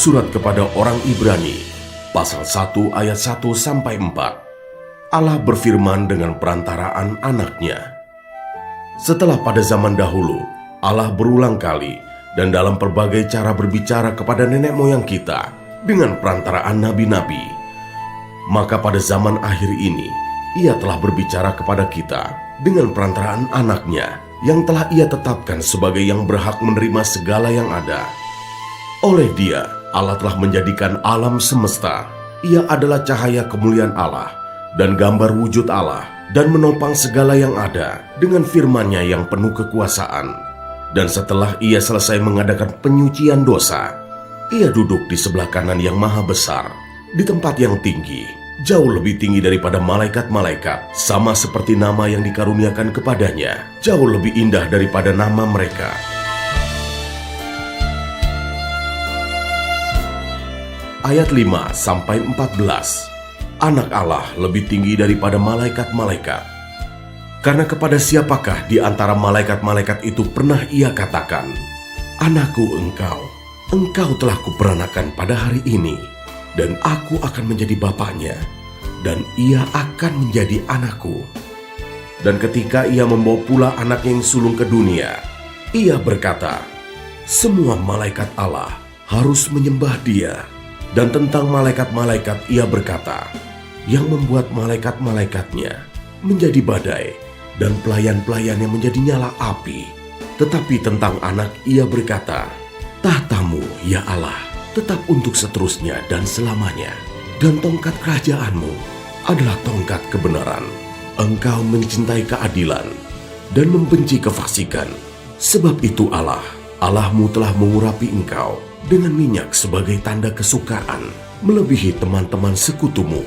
Surat kepada orang Ibrani, pasal 1 ayat 1-4. Allah berfirman dengan perantaraan anaknya. Setelah pada zaman dahulu, Allah berulang kali dan dalam berbagai cara berbicara kepada nenek moyang kita dengan perantaraan nabi-nabi. Maka pada zaman akhir ini, Ia telah berbicara kepada kita dengan perantaraan anaknya yang telah Ia tetapkan sebagai yang berhak menerima segala yang ada. Oleh Dia, Allah telah menjadikan alam semesta. Ia adalah cahaya kemuliaan Allah dan gambar wujud Allah, dan menopang segala yang ada dengan firman-Nya yang penuh kekuasaan. Dan setelah Ia selesai mengadakan penyucian dosa, Ia duduk di sebelah kanan yang maha besar, di tempat yang tinggi, jauh lebih tinggi daripada malaikat-malaikat, sama seperti nama yang dikaruniakan kepadanya, jauh lebih indah daripada nama mereka. Ayat 5-14. Anak Allah lebih tinggi daripada malaikat-malaikat. Karena kepada siapakah di antara malaikat-malaikat itu pernah Ia katakan, "Anakku engkau telah kuperanakan pada hari ini, dan aku akan menjadi bapaknya, dan ia akan menjadi anakku." Dan ketika Ia membawa pula anaknya yang sulung ke dunia, Ia berkata, "Semua malaikat Allah harus menyembah Dia." Dan tentang malaikat-malaikat Ia berkata, "Yang membuat malaikat-malaikatnya menjadi badai, dan pelayan-pelayannya menjadi nyala api." Tetapi tentang anak Ia berkata, "Tahtamu, ya Allah, tetap untuk seterusnya dan selamanya, dan tongkat kerajaanmu adalah tongkat kebenaran. Engkau mencintai keadilan dan membenci kefasikan. Sebab itu Allahmu telah mengurapi engkau dengan minyak sebagai tanda kesukaan, melebihi teman-teman sekutumu.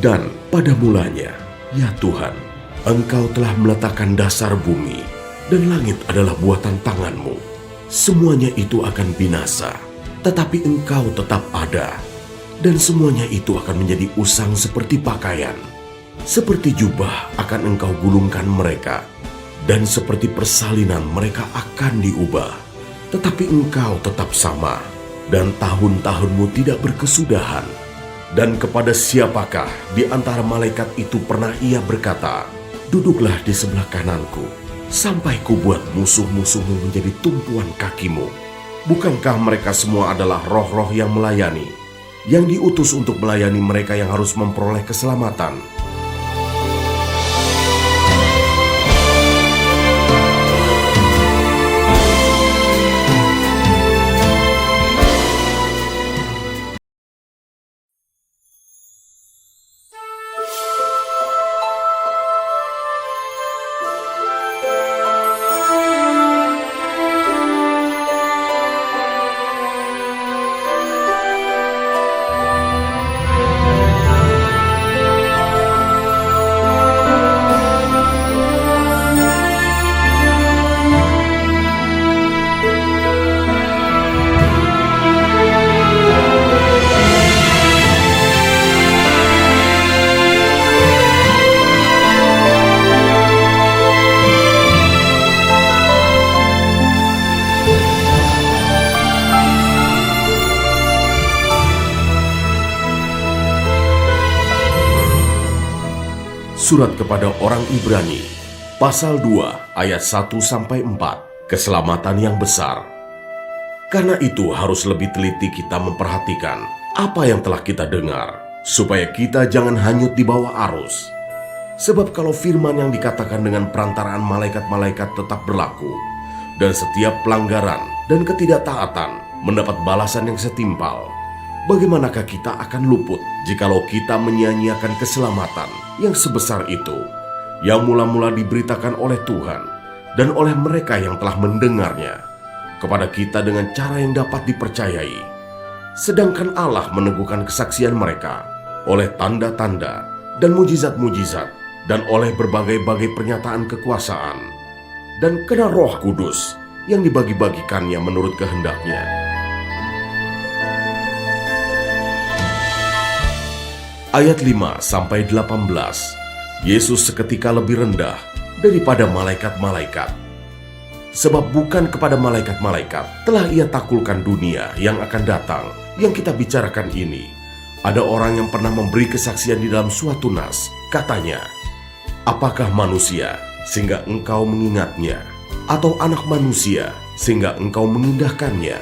Dan pada mulanya, ya Tuhan, Engkau telah meletakkan dasar bumi, dan langit adalah buatan tangan-Mu. Semuanya itu akan binasa, tetapi Engkau tetap ada, dan semuanya itu akan menjadi usang seperti pakaian. Seperti jubah akan Engkau gulungkan mereka, dan seperti persalinan mereka akan diubah. Tetapi Engkau tetap sama, dan tahun-tahun-Mu tidak berkesudahan. Dan kepada siapakah di antara malaikat itu pernah Ia berkata, 'Duduklah di sebelah kananku, sampai kubuat musuh-musuhmu menjadi tumpuan kakimu'? Bukankah mereka semua adalah roh-roh yang melayani, yang diutus untuk melayani mereka yang harus memperoleh keselamatan?" Surat kepada orang Ibrani, pasal 2 ayat 1-4. Keselamatan yang besar. Karena itu harus lebih teliti kita memperhatikan apa yang telah kita dengar, supaya kita jangan hanyut di bawah arus. Sebab kalau firman yang dikatakan dengan perantaraan malaikat-malaikat tetap berlaku, dan setiap pelanggaran dan ketidaktaatan mendapat balasan yang setimpal, bagaimanakah kita akan luput jikalau kita menyia-nyiakan keselamatan yang sebesar itu, yang mula-mula diberitakan oleh Tuhan dan oleh mereka yang telah mendengarnya kepada kita dengan cara yang dapat dipercayai, sedangkan Allah meneguhkan kesaksian mereka oleh tanda-tanda dan mujizat-mujizat, dan oleh berbagai-bagai pernyataan kekuasaan, dan karena Roh Kudus yang dibagi-bagikannya menurut kehendaknya. Ayat 5-18. Yesus seketika lebih rendah daripada malaikat-malaikat. Sebab bukan kepada malaikat-malaikat telah ia taklukkan dunia yang akan datang. Yang kita bicarakan ini, ada orang yang pernah memberi kesaksian di dalam suatu nas. Katanya, apakah manusia sehingga engkau mengingatnya? Atau anak manusia sehingga engkau mengindahkannya?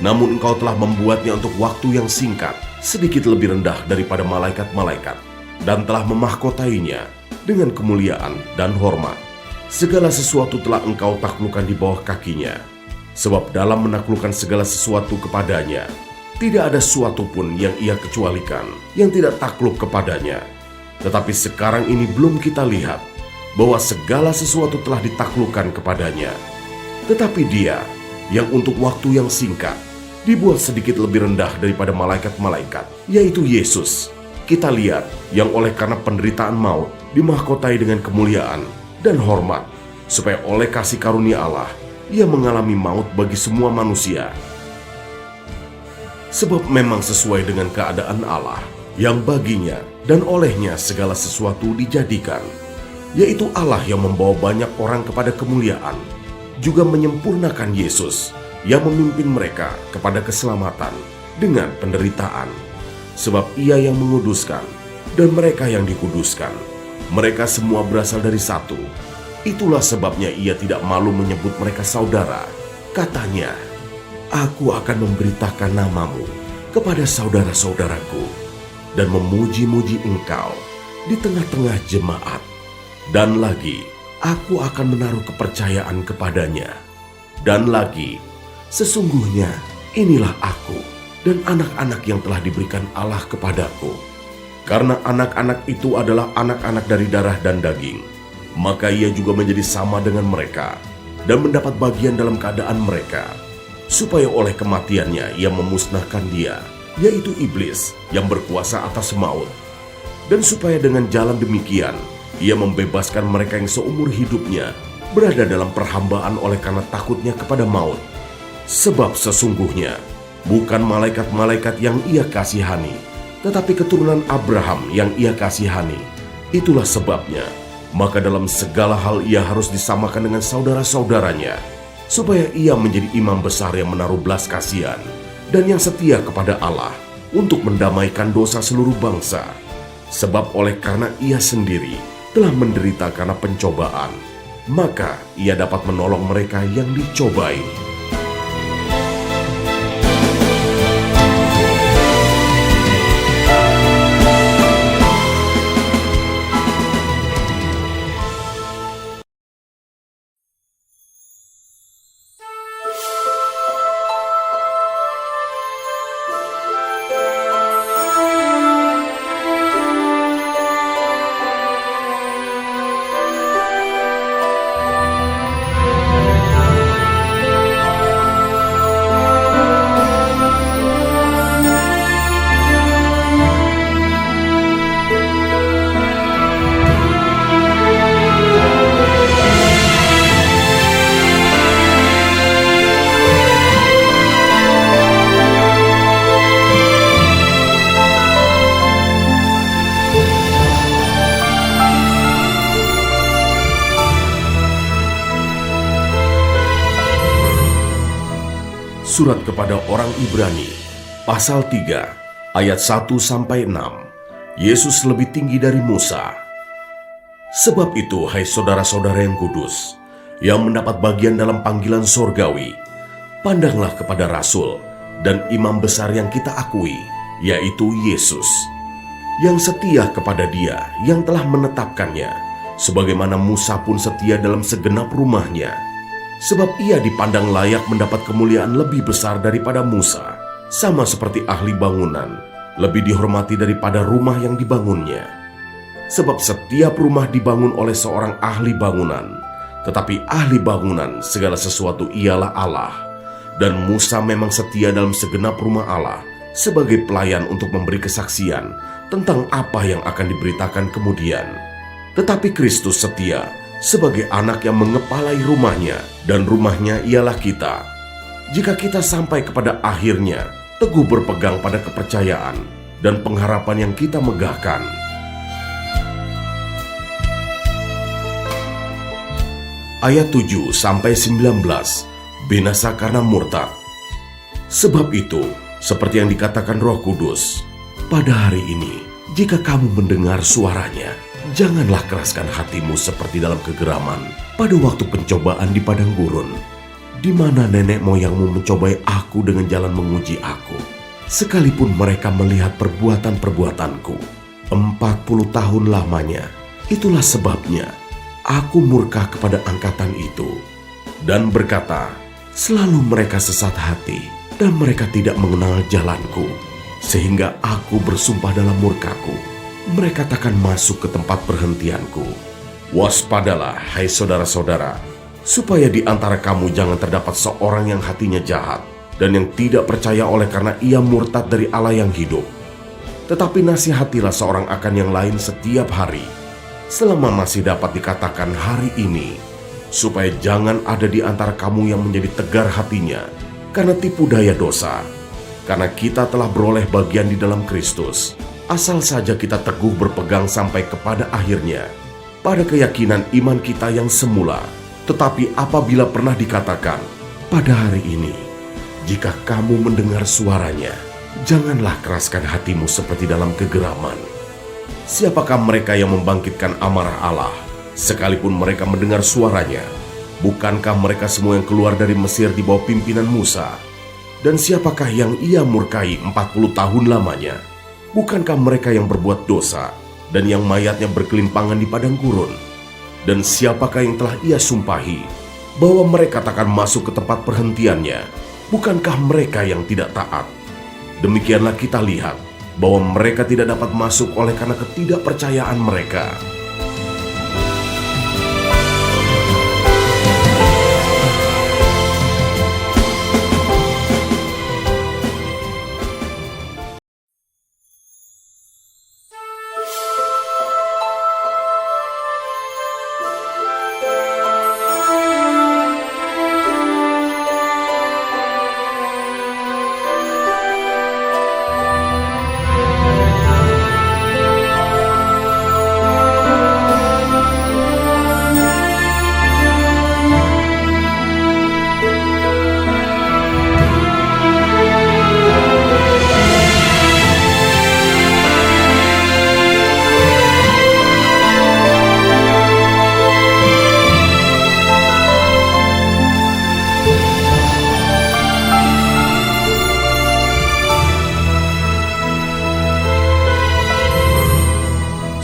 Namun engkau telah membuatnya untuk waktu yang singkat, sedikit lebih rendah daripada malaikat-malaikat, dan telah memahkotainya dengan kemuliaan dan hormat. Segala sesuatu telah engkau taklukkan di bawah kakinya. Sebab dalam menaklukkan segala sesuatu kepadanya, tidak ada sesuatu pun yang ia kecualikan, yang tidak takluk kepadanya. Tetapi sekarang ini belum kita lihat bahwa segala sesuatu telah ditaklukkan kepadanya. Tetapi dia, yang untuk waktu yang singkat, dibuat sedikit lebih rendah daripada malaikat-malaikat, yaitu Yesus. Kita lihat yang oleh karena penderitaan maut dimahkotai dengan kemuliaan dan hormat, supaya oleh kasih karunia Allah, ia mengalami maut bagi semua manusia. Sebab memang sesuai dengan keadaan Allah, yang baginya dan olehnya segala sesuatu dijadikan, yaitu Allah yang membawa banyak orang kepada kemuliaan, juga menyempurnakan Yesus yang memimpin mereka kepada keselamatan dengan penderitaan. Sebab ia yang menguduskan dan mereka yang dikuduskan, mereka semua berasal dari satu. Itulah sebabnya ia tidak malu menyebut mereka saudara. Katanya, aku akan memberitakan namamu kepada saudara-saudaraku dan memuji-muji engkau di tengah-tengah jemaat. Dan lagi, aku akan menaruh kepercayaan kepadanya. Dan lagi, sesungguhnya inilah aku dan anak-anak yang telah diberikan Allah kepadaku. Karena anak-anak itu adalah anak-anak dari darah dan daging, maka ia juga menjadi sama dengan mereka dan mendapat bagian dalam keadaan mereka, supaya oleh kematiannya ia memusnahkan dia, yaitu iblis yang berkuasa atas maut, dan supaya dengan jalan demikian ia membebaskan mereka yang seumur hidupnya berada dalam perhambaan oleh karena takutnya kepada maut. Sebab sesungguhnya bukan malaikat-malaikat yang ia kasihani, tetapi keturunan Abraham yang ia kasihani. Itulah sebabnya, maka dalam segala hal ia harus disamakan dengan saudara-saudaranya, supaya ia menjadi imam besar yang menaruh belas kasihan dan yang setia kepada Allah untuk mendamaikan dosa seluruh bangsa. Sebab oleh karena ia sendiri telah menderita karena pencobaan, maka ia dapat menolong mereka yang dicobai. Surat kepada orang Ibrani, pasal 3, ayat 1-6. Yesus lebih tinggi dari Musa. Sebab itu, hai saudara-saudara yang kudus, yang mendapat bagian dalam panggilan sorgawi, pandanglah kepada Rasul dan Imam besar yang kita akui, yaitu Yesus, yang setia kepada Dia yang telah menetapkannya, sebagaimana Musa pun setia dalam segenap rumahnya. Sebab ia dipandang layak mendapat kemuliaan lebih besar daripada Musa, sama seperti ahli bangunan, lebih dihormati daripada rumah yang dibangunnya. Sebab setiap rumah dibangun oleh seorang ahli bangunan, tetapi ahli bangunan segala sesuatu ialah Allah. Dan Musa memang setia dalam segenap rumah Allah, sebagai pelayan untuk memberi kesaksian tentang apa yang akan diberitakan kemudian. Tetapi Kristus setia sebagai anak yang mengepalai rumahnya, dan rumahnya ialah kita. Jika kita sampai kepada akhirnya, teguh berpegang pada kepercayaan dan pengharapan yang kita megahkan. ayat 7-19, binasa karena murtad. Sebab itu, seperti yang dikatakan Roh Kudus, pada hari ini, jika kamu mendengar suaranya, janganlah keraskan hatimu seperti dalam kegeraman pada waktu pencobaan di padang gurun, di mana nenek moyangmu mencobai aku dengan jalan menguji aku, sekalipun mereka melihat perbuatan-perbuatanku 40 tahun lamanya. Itulah sebabnya aku murka kepada angkatan itu dan berkata, selalu mereka sesat hati dan mereka tidak mengenal jalanku, sehingga aku bersumpah dalam murkaku, mereka takkan masuk ke tempat perhentianku. Waspadalah, hai saudara-saudara, supaya di antara kamu jangan terdapat seorang yang hatinya jahat dan yang tidak percaya oleh karena ia murtad dari Allah yang hidup. Tetapi nasihatilah seorang akan yang lain setiap hari, selama masih dapat dikatakan hari ini, supaya jangan ada di antara kamu yang menjadi tegar hatinya karena tipu daya dosa. Karena kita telah beroleh bagian di dalam Kristus, asal saja kita teguh berpegang sampai kepada akhirnya, pada keyakinan iman kita yang semula. Tetapi apabila pernah dikatakan, pada hari ini, jika kamu mendengar suaranya, janganlah keraskan hatimu seperti dalam kegeraman. Siapakah mereka yang membangkitkan amarah Allah, sekalipun mereka mendengar suaranya? Bukankah mereka semua yang keluar dari Mesir di bawah pimpinan Musa? Dan siapakah yang ia murkai 40 tahun lamanya? Bukankah mereka yang berbuat dosa dan yang mayatnya berkelimpangan di padang gurun? Dan siapakah yang telah ia sumpahi bahwa mereka takkan masuk ke tempat perhentiannya? Bukankah mereka yang tidak taat? Demikianlah kita lihat bahwa mereka tidak dapat masuk oleh karena ketidakpercayaan mereka.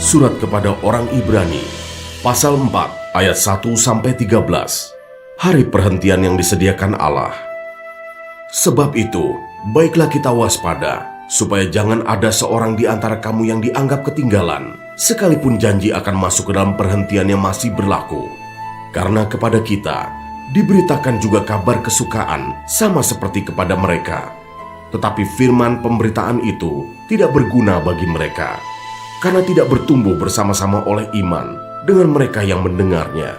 Surat kepada orang Ibrani, pasal 4, ayat 1-13. Hari perhentian yang disediakan Allah. Sebab itu, baiklah kita waspada, supaya jangan ada seorang di antara kamu yang dianggap ketinggalan, sekalipun janji akan masuk ke dalam perhentian yang masih berlaku. Karena kepada kita diberitakan juga kabar kesukaan, sama seperti kepada mereka. Tetapi firman pemberitaan itu tidak berguna bagi mereka, karena tidak bertumbuh bersama-sama oleh iman dengan mereka yang mendengarnya.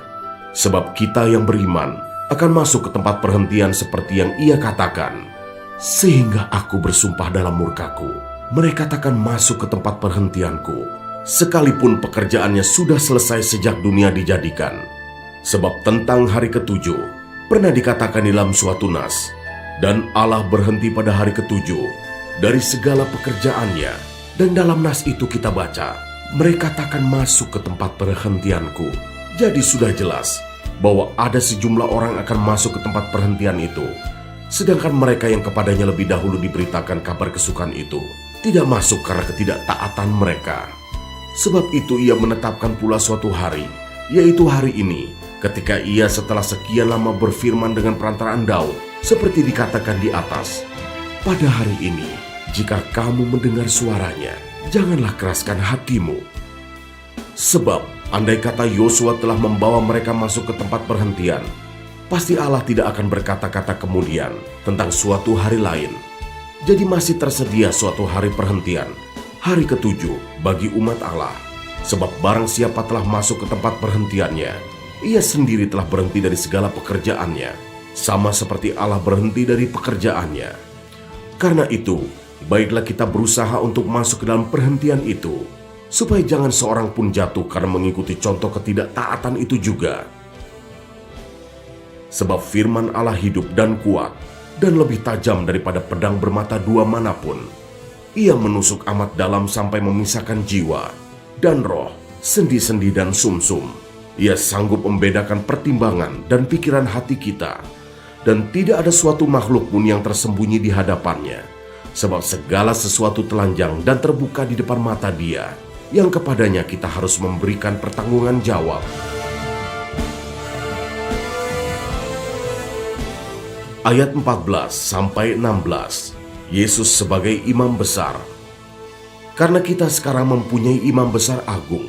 Sebab kita yang beriman akan masuk ke tempat perhentian seperti yang ia katakan, sehingga aku bersumpah dalam murkaku, mereka takkan masuk ke tempat perhentianku, sekalipun pekerjaannya sudah selesai sejak dunia dijadikan. Sebab tentang hari ketujuh pernah dikatakan dalam suatu nas, dan Allah berhenti pada hari ketujuh dari segala pekerjaannya. Dan dalam nas itu kita baca, mereka takkan masuk ke tempat perhentianku. Jadi sudah jelas bahwa ada sejumlah orang akan masuk ke tempat perhentian itu, sedangkan mereka yang kepadanya lebih dahulu diberitakan kabar kesukaan itu tidak masuk karena ketidaktaatan mereka. Sebab itu ia menetapkan pula suatu hari, yaitu hari ini, ketika ia setelah sekian lama berfirman dengan perantaraan Daud, seperti dikatakan di atas, pada hari ini, jika kamu mendengar suaranya, janganlah keraskan hatimu. Sebab, andai kata Yosua telah membawa mereka masuk ke tempat perhentian, pasti Allah tidak akan berkata-kata kemudian tentang suatu hari lain. Jadi masih tersedia suatu hari perhentian, hari ketujuh bagi umat Allah. Sebab barang siapa telah masuk ke tempat perhentiannya, ia sendiri telah berhenti dari segala pekerjaannya, sama seperti Allah berhenti dari pekerjaannya. Karena itu, baiklah kita berusaha untuk masuk ke dalam perhentian itu, supaya jangan seorang pun jatuh karena mengikuti contoh ketidaktaatan itu juga. Sebab firman Allah hidup dan kuat, dan lebih tajam daripada pedang bermata dua manapun. Ia menusuk amat dalam sampai memisahkan jiwa dan roh, sendi-sendi dan sumsum. Ia sanggup membedakan pertimbangan dan pikiran hati kita. Dan tidak ada suatu makhluk pun yang tersembunyi di hadapannya. Sebab segala sesuatu telanjang dan terbuka di depan mata Dia, yang kepadanya kita harus memberikan pertanggungan jawab. Ayat 14-16, Yesus sebagai imam besar. Karena kita sekarang mempunyai imam besar agung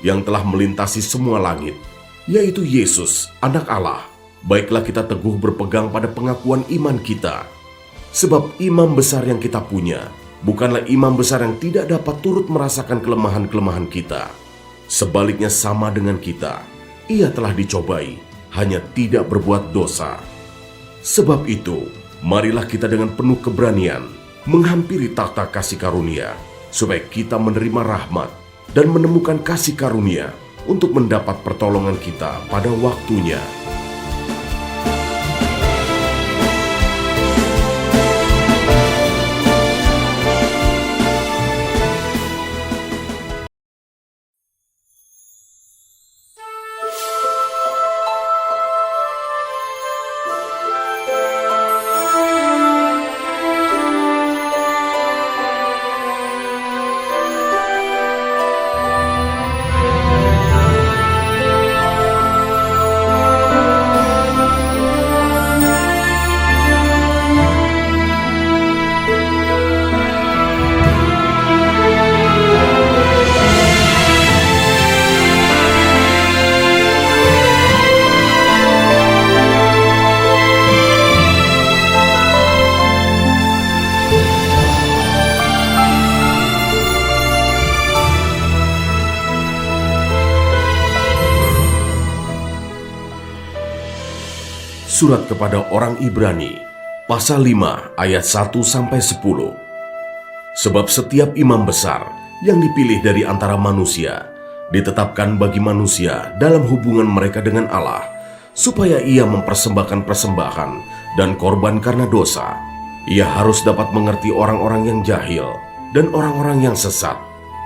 yang telah melintasi semua langit, yaitu Yesus, Anak Allah, baiklah kita teguh berpegang pada pengakuan iman kita. Sebab imam besar yang kita punya bukanlah imam besar yang tidak dapat turut merasakan kelemahan-kelemahan kita. Sebaliknya sama dengan kita, ia telah dicobai, hanya tidak berbuat dosa. Sebab itu, marilah kita dengan penuh keberanian menghampiri takhta kasih karunia, supaya kita menerima rahmat dan menemukan kasih karunia untuk mendapat pertolongan kita pada waktunya. Surat kepada orang Ibrani, pasal 5 ayat 1-10. Sebab setiap imam besar yang dipilih dari antara manusia, ditetapkan bagi manusia dalam hubungan mereka dengan Allah, supaya ia mempersembahkan persembahan dan korban karena dosa. Ia harus dapat mengerti orang-orang yang jahil dan orang-orang yang sesat,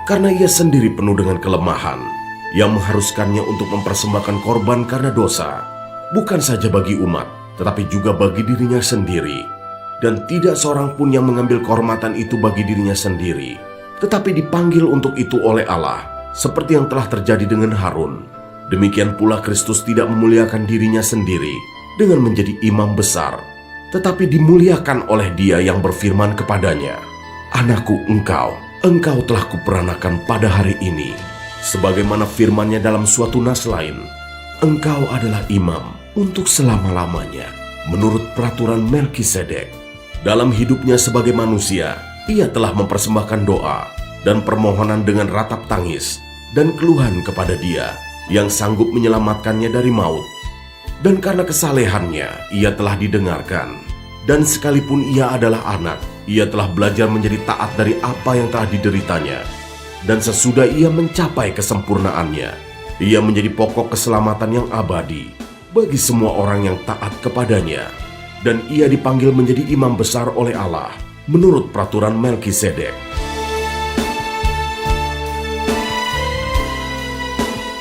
karena ia sendiri penuh dengan kelemahan, yang mengharuskannya untuk mempersembahkan korban karena dosa, bukan saja bagi umat, tetapi juga bagi dirinya sendiri. Dan tidak seorang pun yang mengambil kehormatan itu bagi dirinya sendiri, tetapi dipanggil untuk itu oleh Allah, seperti yang telah terjadi dengan Harun. Demikian pula Kristus tidak memuliakan dirinya sendiri dengan menjadi imam besar, tetapi dimuliakan oleh Dia yang berfirman kepadanya, "Anakku, engkau telah kuperanakan pada hari ini." Sebagaimana firman-Nya dalam suatu nas lain, "Engkau adalah imam untuk selama-lamanya, menurut peraturan Melkisedek." Dalam hidupnya sebagai manusia, ia telah mempersembahkan doa dan permohonan dengan ratap tangis dan keluhan kepada Dia yang sanggup menyelamatkannya dari maut. Dan karena kesalehannya, ia telah didengarkan. Dan sekalipun ia adalah anak, ia telah belajar menjadi taat dari apa yang telah dideritanya. Dan sesudah ia mencapai kesempurnaannya, ia menjadi pokok keselamatan yang abadi bagi semua orang yang taat kepadanya. Dan ia dipanggil menjadi imam besar oleh Allah menurut peraturan Melkisedek.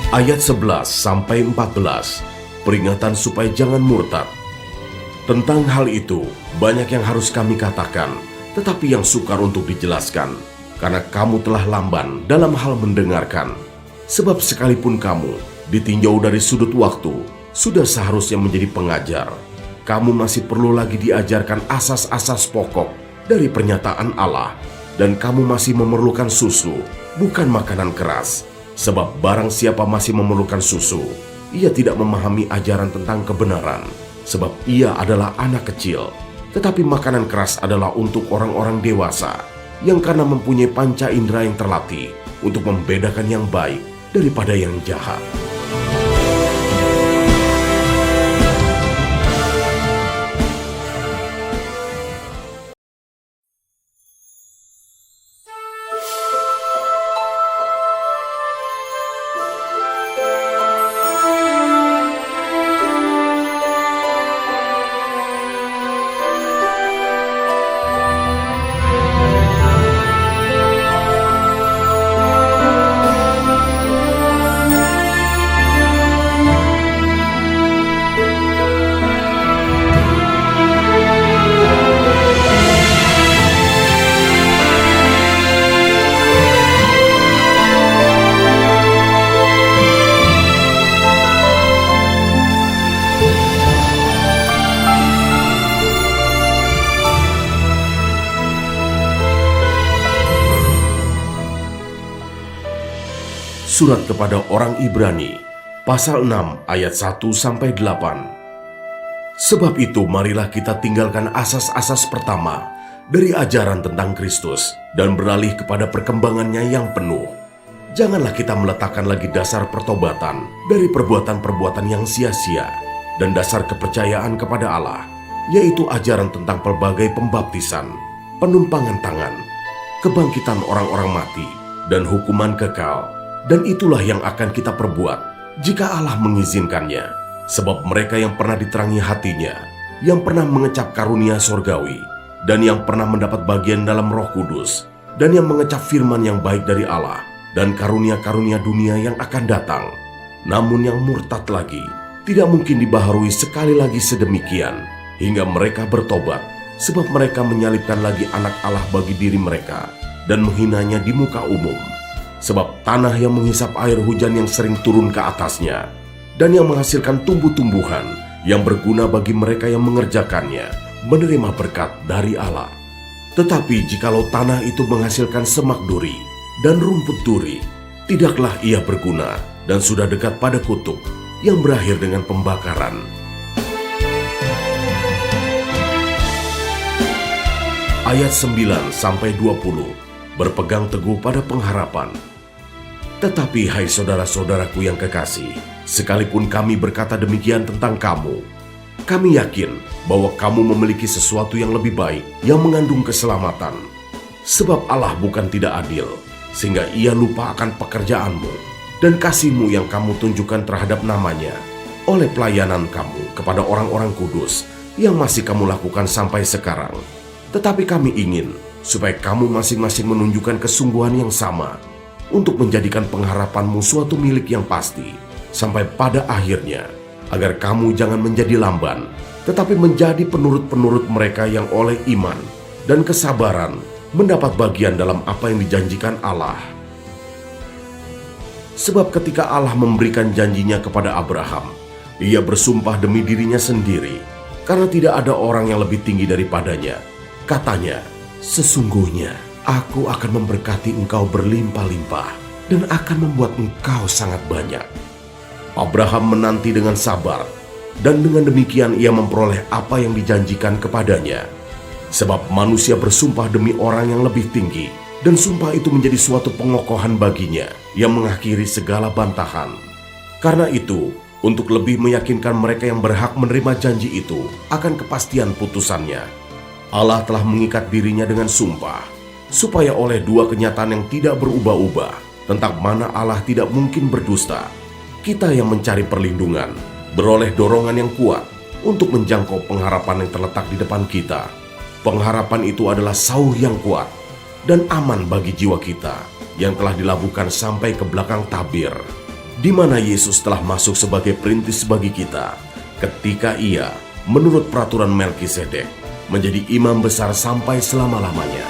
Ayat 11-14, peringatan supaya jangan murtad. Tentang hal itu, banyak yang harus kami katakan, tetapi yang sukar untuk dijelaskan, karena kamu telah lamban dalam hal mendengarkan. Sebab sekalipun kamu ditinjau dari sudut waktu, sudah seharusnya menjadi pengajar. Kamu masih perlu lagi diajarkan asas-asas pokok dari pernyataan Allah, dan kamu masih memerlukan susu, bukan makanan keras. Sebab barang siapa masih memerlukan susu, ia tidak memahami ajaran tentang kebenaran, sebab ia adalah anak kecil. Tetapi makanan keras adalah untuk orang-orang dewasa, yang karena mempunyai panca indera yang terlatih untuk membedakan yang baik daripada yang jahat. Surat kepada orang Ibrani, pasal 6 ayat 1-8. Sebab itu marilah kita tinggalkan asas-asas pertama dari ajaran tentang Kristus dan beralih kepada perkembangannya yang penuh. Janganlah kita meletakkan lagi dasar pertobatan dari perbuatan-perbuatan yang sia-sia dan dasar kepercayaan kepada Allah, yaitu ajaran tentang pelbagai pembaptisan, penumpangan tangan, kebangkitan orang-orang mati, dan hukuman kekal. Dan itulah yang akan kita perbuat jika Allah mengizinkannya, sebab mereka yang pernah diterangi hatinya, yang pernah mengecap karunia sorgawi, dan yang pernah mendapat bagian dalam Roh Kudus, dan yang mengecap firman yang baik dari Allah, dan karunia-karunia dunia yang akan datang, namun yang murtad lagi, tidak mungkin dibaharui sekali lagi sedemikian, hingga mereka bertobat, sebab mereka menyalibkan lagi anak Allah bagi diri mereka, dan menghinanya di muka umum. Sebab tanah yang menghisap air hujan yang sering turun ke atasnya, dan yang menghasilkan tumbuh-tumbuhan yang berguna bagi mereka yang mengerjakannya, menerima berkat dari Allah. Tetapi jikalau tanah itu menghasilkan semak duri dan rumput duri, tidaklah ia berguna dan sudah dekat pada kutuk yang berakhir dengan pembakaran. Ayat 9-20 berpegang teguh pada pengharapan. Tetapi hai saudara-saudaraku yang kekasih, sekalipun kami berkata demikian tentang kamu, kami yakin bahwa kamu memiliki sesuatu yang lebih baik yang mengandung keselamatan. Sebab Allah bukan tidak adil, sehingga ia lupa akan pekerjaanmu dan kasihmu yang kamu tunjukkan terhadap namanya oleh pelayanan kamu kepada orang-orang kudus yang masih kamu lakukan sampai sekarang. Tetapi kami ingin supaya kamu masing-masing menunjukkan kesungguhan yang sama untuk menjadikan pengharapanmu suatu milik yang pasti sampai pada akhirnya, agar kamu jangan menjadi lamban, tetapi menjadi penurut-penurut mereka yang oleh iman dan kesabaran mendapat bagian dalam apa yang dijanjikan Allah. Sebab ketika Allah memberikan janjinya kepada Abraham, ia bersumpah demi dirinya sendiri, karena tidak ada orang yang lebih tinggi daripadanya. Katanya, sesungguhnya aku akan memberkati engkau berlimpah-limpah dan akan membuat engkau sangat banyak. Abraham menanti dengan sabar, dan dengan demikian ia memperoleh apa yang dijanjikan kepadanya. Sebab manusia bersumpah demi orang yang lebih tinggi, dan sumpah itu menjadi suatu pengokohan baginya yang mengakhiri segala bantahan. Karena itu, untuk lebih meyakinkan mereka yang berhak menerima janji itu akan kepastian putusannya, Allah telah mengikat dirinya dengan sumpah, supaya oleh dua kenyataan yang tidak berubah-ubah tentang mana Allah tidak mungkin berdusta, kita yang mencari perlindungan beroleh dorongan yang kuat untuk menjangkau pengharapan yang terletak di depan kita. Pengharapan itu adalah sauh yang kuat dan aman bagi jiwa kita yang telah dilabuhkan sampai ke belakang tabir, di mana Yesus telah masuk sebagai perintis bagi kita ketika ia, menurut peraturan Melkisedek, menjadi imam besar sampai selama-lamanya.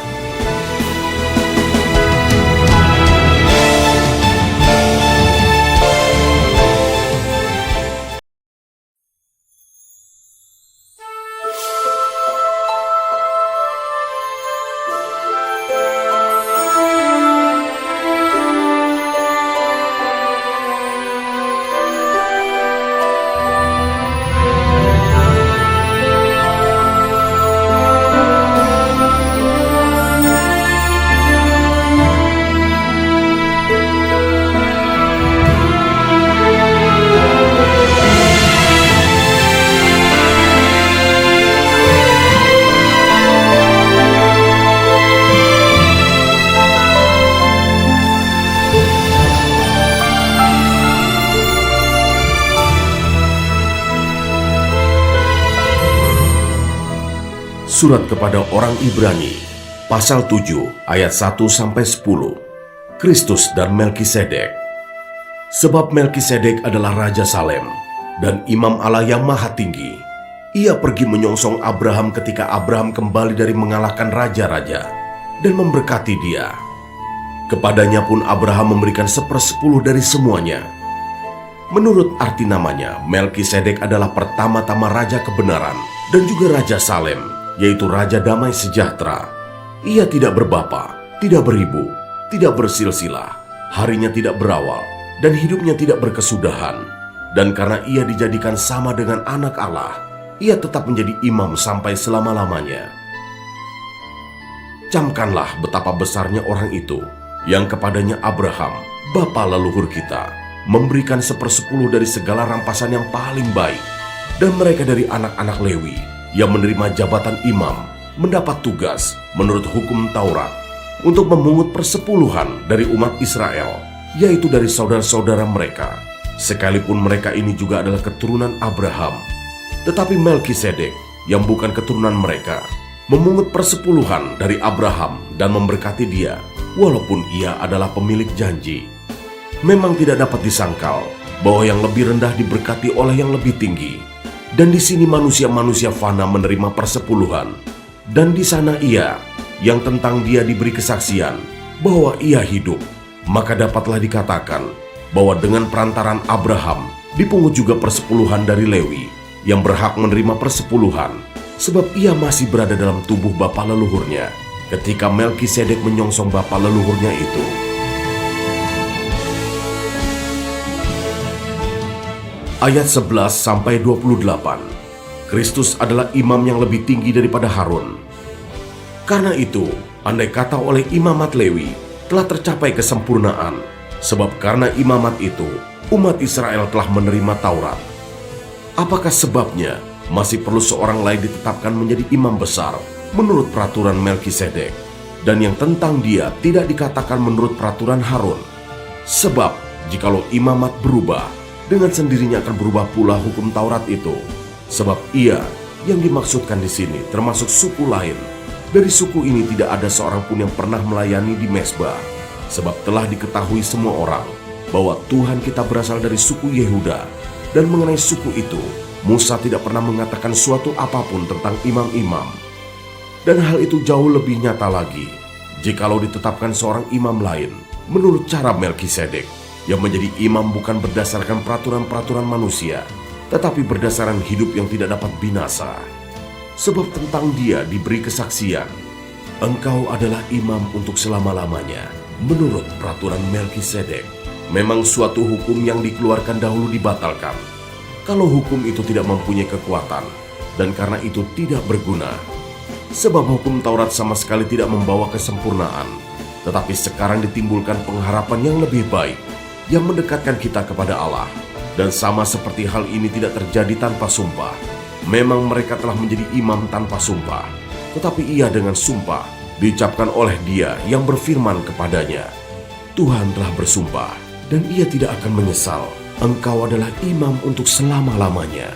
Surat kepada orang Ibrani, pasal 7 ayat 1-10. Kristus dan Melkisedek. Sebab Melkisedek adalah Raja Salem dan Imam Allah yang Maha Tinggi. Ia pergi menyongsong Abraham ketika Abraham kembali dari mengalahkan raja-raja dan memberkati dia. Kepadanya pun Abraham memberikan 1/10 dari semuanya. Menurut arti namanya, Melkisedek adalah pertama-tama Raja Kebenaran dan juga Raja Salem, yaitu Raja Damai Sejahtera. Ia tidak berbapa, tidak beribu, tidak bersilsilah, harinya tidak berawal, dan hidupnya tidak berkesudahan. Dan karena ia dijadikan sama dengan anak Allah, ia tetap menjadi imam sampai selama-lamanya. Camkanlah betapa besarnya orang itu, yang kepadanya Abraham, bapa leluhur kita, memberikan 1/10 dari segala rampasan yang paling baik. Dan mereka dari anak-anak Lewi, yang menerima jabatan imam, mendapat tugas menurut hukum Taurat, untuk memungut 10% dari umat Israel, yaitu dari saudara-saudara mereka, sekalipun mereka ini juga adalah keturunan Abraham. Tetapi Melkisedek, yang bukan keturunan mereka, memungut 10% dari Abraham dan memberkati dia, walaupun ia adalah pemilik janji. Memang tidak dapat disangkal bahwa yang lebih rendah diberkati oleh yang lebih tinggi. Dan di sini manusia-manusia fana menerima 10%, dan di sana ia, yang tentang dia diberi kesaksian bahwa ia hidup. Maka dapatlah dikatakan bahwa dengan perantaran Abraham dipungut juga 10% dari Lewi, yang berhak menerima 10%, sebab ia masih berada dalam tubuh bapa leluhurnya ketika Melkisedek menyongsong bapa leluhurnya itu. Ayat 11-28. Kristus adalah imam yang lebih tinggi daripada Harun. Karena itu, andai kata oleh imamat Lewi telah tercapai kesempurnaan, sebab karena imamat itu, umat Israel telah menerima Taurat. Apakah sebabnya masih perlu seorang lain ditetapkan menjadi imam besar menurut peraturan Melkisedek, dan yang tentang dia tidak dikatakan menurut peraturan Harun? Sebab jikalau imamat berubah, dengan sendirinya akan berubah pula hukum Taurat itu. Sebab ia yang dimaksudkan di sini termasuk suku lain. Dari suku ini tidak ada seorang pun yang pernah melayani di Mesbah. Sebab telah diketahui semua orang bahwa Tuhan kita berasal dari suku Yehuda. Dan mengenai suku itu, Musa tidak pernah mengatakan suatu apapun tentang imam-imam. Dan hal itu jauh lebih nyata lagi jikalau ditetapkan seorang imam lain menurut cara Melkisedek, yang menjadi imam bukan berdasarkan peraturan-peraturan manusia, tetapi berdasarkan hidup yang tidak dapat binasa. Sebab tentang dia diberi kesaksian, engkau adalah imam untuk selama-lamanya, menurut peraturan Melkisedek. Memang suatu hukum yang dikeluarkan dahulu dibatalkan, kalau hukum itu tidak mempunyai kekuatan, dan karena itu tidak berguna. Sebab hukum Taurat sama sekali tidak membawa kesempurnaan, tetapi sekarang ditimbulkan pengharapan yang lebih baik, yang mendekatkan kita kepada Allah. Dan sama seperti hal ini tidak terjadi tanpa sumpah. Memang mereka telah menjadi imam tanpa sumpah, tetapi ia dengan sumpah diucapkan oleh dia yang berfirman kepadanya, Tuhan telah bersumpah, dan ia tidak akan menyesal, engkau adalah imam untuk selama-lamanya.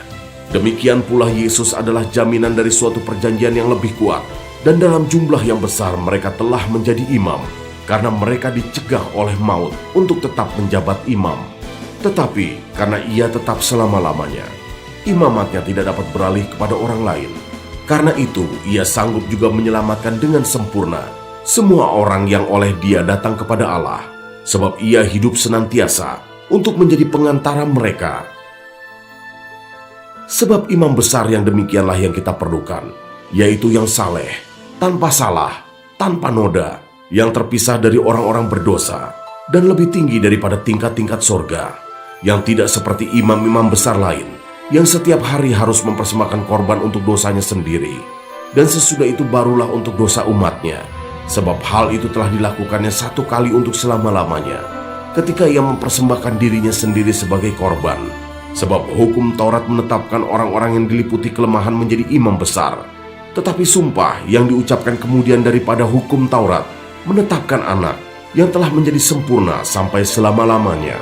Demikian pula Yesus adalah jaminan dari suatu perjanjian yang lebih kuat, dan dalam jumlah yang besar mereka telah menjadi imam, karena mereka dicegah oleh maut untuk tetap menjabat imam. Tetapi karena ia tetap selama-lamanya, imamatnya tidak dapat beralih kepada orang lain. Karena itu ia sanggup juga menyelamatkan dengan sempurna semua orang yang oleh dia datang kepada Allah, sebab ia hidup senantiasa untuk menjadi pengantara mereka. Sebab imam besar yang demikianlah yang kita perlukan, yaitu yang saleh, tanpa salah, tanpa noda, yang terpisah dari orang-orang berdosa, dan lebih tinggi daripada tingkat-tingkat sorga, yang tidak seperti imam-imam besar lain, yang setiap hari harus mempersembahkan korban untuk dosanya sendiri, dan sesudah itu barulah untuk dosa umatnya, sebab hal itu telah dilakukannya satu kali untuk selama-lamanya, ketika ia mempersembahkan dirinya sendiri sebagai korban. Sebab hukum Taurat menetapkan orang-orang yang diliputi kelemahan menjadi imam besar, tetapi sumpah yang diucapkan kemudian daripada hukum Taurat menetapkan anak yang telah menjadi sempurna sampai selama-lamanya.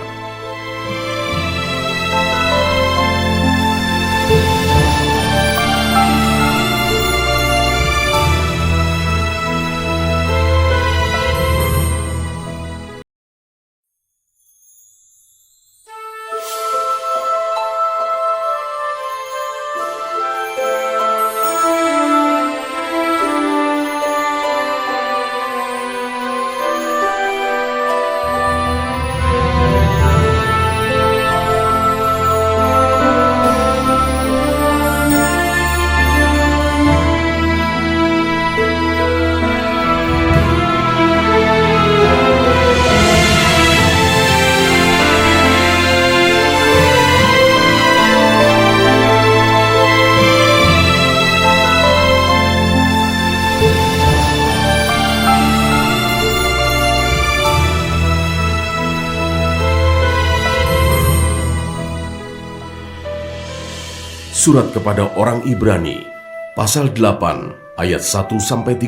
Surat kepada orang Ibrani, pasal 8, ayat 1-13.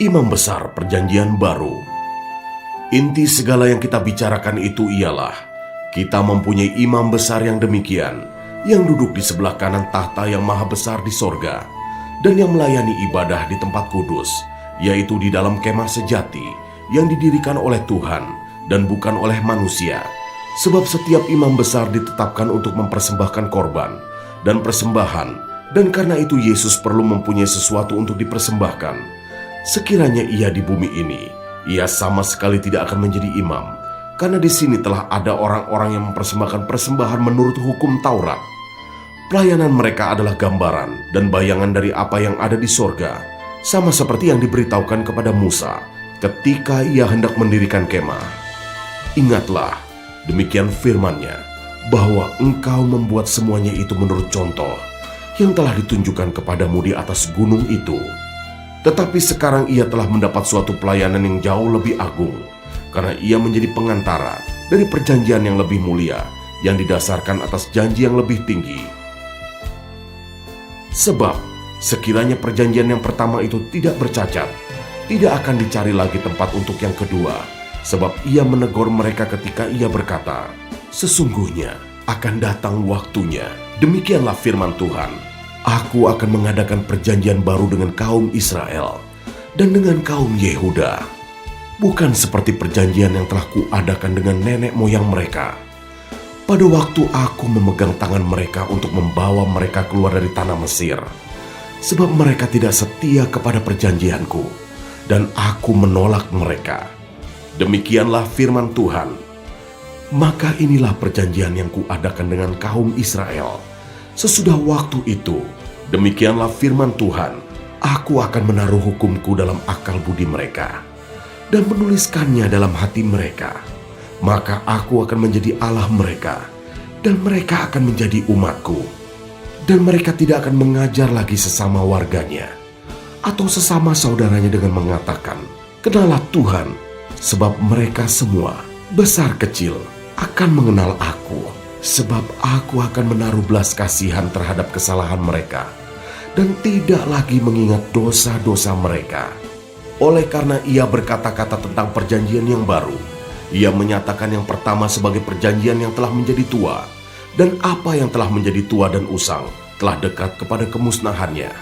Imam besar perjanjian baru. Inti segala yang kita bicarakan itu ialah, kita mempunyai imam besar yang demikian, yang duduk di sebelah kanan tahta yang maha besar di sorga, dan yang melayani ibadah di tempat kudus, yaitu di dalam kemah sejati, yang didirikan oleh Tuhan, dan bukan oleh manusia. Sebab setiap imam besar ditetapkan untuk mempersembahkan korban dan persembahan, dan karena itu Yesus perlu mempunyai sesuatu untuk dipersembahkan. Sekiranya ia di bumi ini, ia sama sekali tidak akan menjadi imam, karena di sini telah ada orang-orang yang mempersembahkan persembahan menurut hukum Taurat. Pelayanan mereka adalah gambaran dan bayangan dari apa yang ada di sorga, sama seperti yang diberitahukan kepada Musa ketika ia hendak mendirikan kemah. Ingatlah, demikian firman-Nya, bahwa engkau membuat semuanya itu menurut contoh yang telah ditunjukkan kepadamu di atas gunung itu. Tetapi sekarang ia telah mendapat suatu pelayanan yang jauh lebih agung, karena ia menjadi pengantara dari perjanjian yang lebih mulia, yang didasarkan atas janji yang lebih tinggi. Sebab, sekiranya perjanjian yang pertama itu tidak bercacat, tidak akan dicari lagi tempat untuk yang kedua, sebab ia menegur mereka ketika ia berkata, sesungguhnya akan datang waktunya, demikianlah firman Tuhan, Aku akan mengadakan perjanjian baru dengan kaum Israel dan dengan kaum Yehuda, bukan seperti perjanjian yang telah kuadakan dengan nenek moyang mereka. Pada waktu aku memegang tangan mereka untuk membawa mereka keluar dari tanah Mesir, sebab mereka tidak setia kepada perjanjianku, dan aku menolak mereka. Demikianlah firman Tuhan. Maka inilah perjanjian yang kuadakan dengan kaum Israel. Sesudah waktu itu, demikianlah firman Tuhan, aku akan menaruh hukumku dalam akal budi mereka, dan menuliskannya dalam hati mereka. Maka aku akan menjadi Allah mereka, dan mereka akan menjadi umatku. Dan mereka tidak akan mengajar lagi sesama warganya, atau sesama saudaranya dengan mengatakan, kenalah Tuhan, sebab mereka semua, besar kecil, akan mengenal aku. Sebab aku akan menaruh belas kasihan terhadap kesalahan mereka, dan tidak lagi mengingat dosa-dosa mereka. Oleh karena ia berkata-kata tentang perjanjian yang baru, ia menyatakan yang pertama sebagai perjanjian yang telah menjadi tua, dan apa yang telah menjadi tua dan usang telah dekat kepada kemusnahannya.